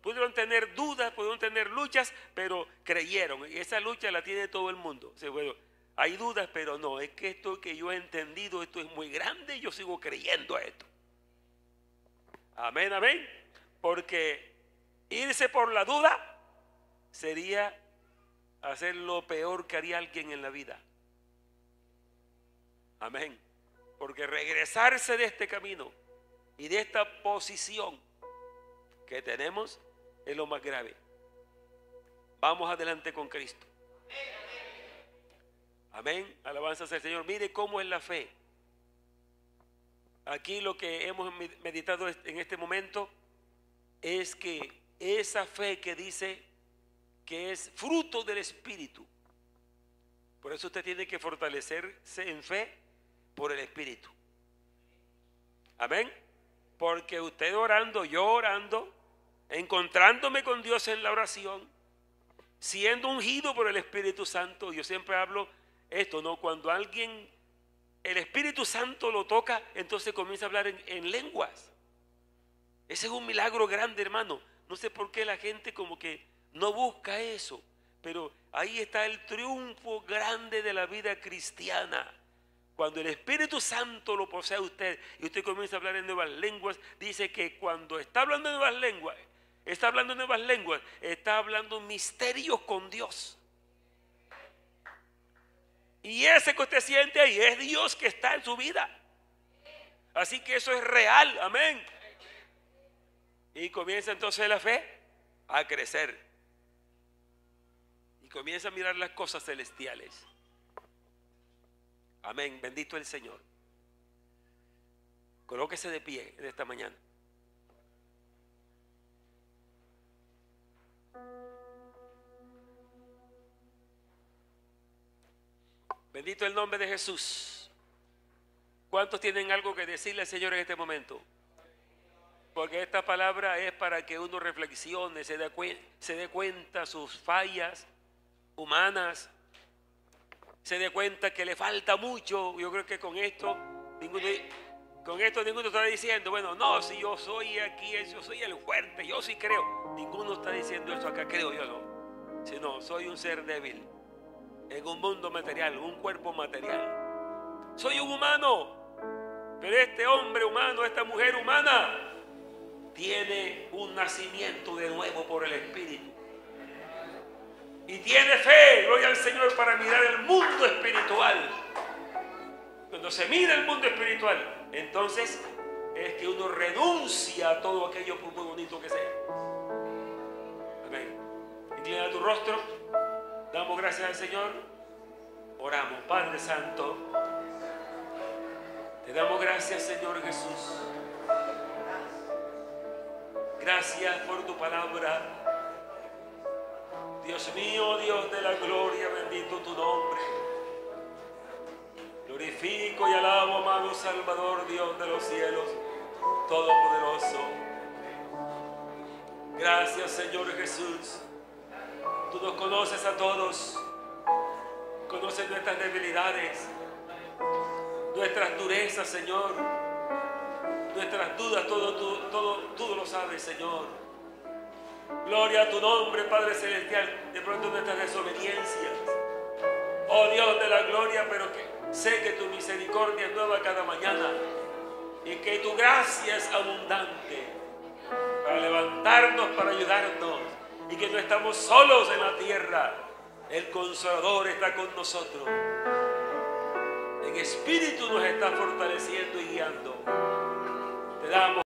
pudieron tener dudas, pudieron tener luchas, pero creyeron. Y esa lucha la tiene todo el mundo. O sea, bueno, hay dudas, pero no, es que esto que yo he entendido, esto es muy grande y yo sigo creyendo a esto. Amén, amén. Porque irse por la duda sería hacer lo peor que haría alguien en la vida. Amén. Porque regresarse de este camino y de esta posición que tenemos es lo más grave. Vamos adelante con Cristo. Amén. Alabanzas al Señor. Mire cómo es la fe. Aquí lo que hemos meditado en este momento es que esa fe que dice que es fruto del Espíritu. Por eso usted tiene que fortalecerse en fe por el Espíritu. Amén. Porque usted orando, yo orando, encontrándome con Dios en la oración, siendo ungido por el Espíritu Santo. Yo siempre hablo esto, ¿no? Cuando alguien, el Espíritu Santo lo toca, entonces comienza a hablar en lenguas. Ese es un milagro grande, hermano. No sé por qué la gente como que no busca eso, pero ahí está el triunfo grande de la vida cristiana. Cuando el Espíritu Santo lo posee a usted y usted comienza a hablar en nuevas lenguas, dice que cuando está hablando en nuevas lenguas, está hablando misterios con Dios. Y ese que usted siente ahí es Dios que está en su vida. Así que eso es real, amén. Y comienza entonces la fe a crecer. Y comienza a mirar las cosas celestiales. Amén, bendito el Señor. Colóquese de pie en esta mañana. Bendito el nombre de Jesús. ¿Cuántos tienen algo que decirle al Señor en este momento? Porque esta palabra es para que uno reflexione, se dé cuenta sus fallas humanas, se dé cuenta que le falta mucho. Yo creo que con esto ninguno está diciendo, bueno, no, si yo soy aquí, yo soy el fuerte, yo sí creo. Ninguno está diciendo eso acá, creo yo no. Sino, soy un ser débil. en un mundo material, un cuerpo material. Soy un humano, pero este hombre humano, esta mujer humana, tiene un nacimiento de nuevo por el Espíritu. Y tiene fe, gloria al Señor, para mirar el mundo espiritual. Cuando se mira el mundo espiritual, entonces es que uno renuncia a todo aquello por muy bonito que sea. Amén. Inclina tu rostro, damos gracias al Señor, oramos. Padre Santo, te damos gracias, Señor Jesús. Gracias por tu palabra. Dios mío, Dios de la gloria, bendito tu nombre. Glorifico y alabo, amado Salvador, Dios de los cielos, Todopoderoso. Gracias, Señor Jesús. Tú nos conoces a todos. Conoces nuestras debilidades, nuestras durezas, Señor. Nuestras dudas, todo tú lo sabes, Señor. Gloria a tu nombre, Padre Celestial. De pronto nuestras desobediencias. Oh Dios de la gloria, pero que sé que tu misericordia es nueva cada mañana y que tu gracia es abundante para levantarnos, para ayudarnos, y que no estamos solos en la tierra. El Consolador está con nosotros. En espíritu nos está fortaleciendo y guiando. Te damos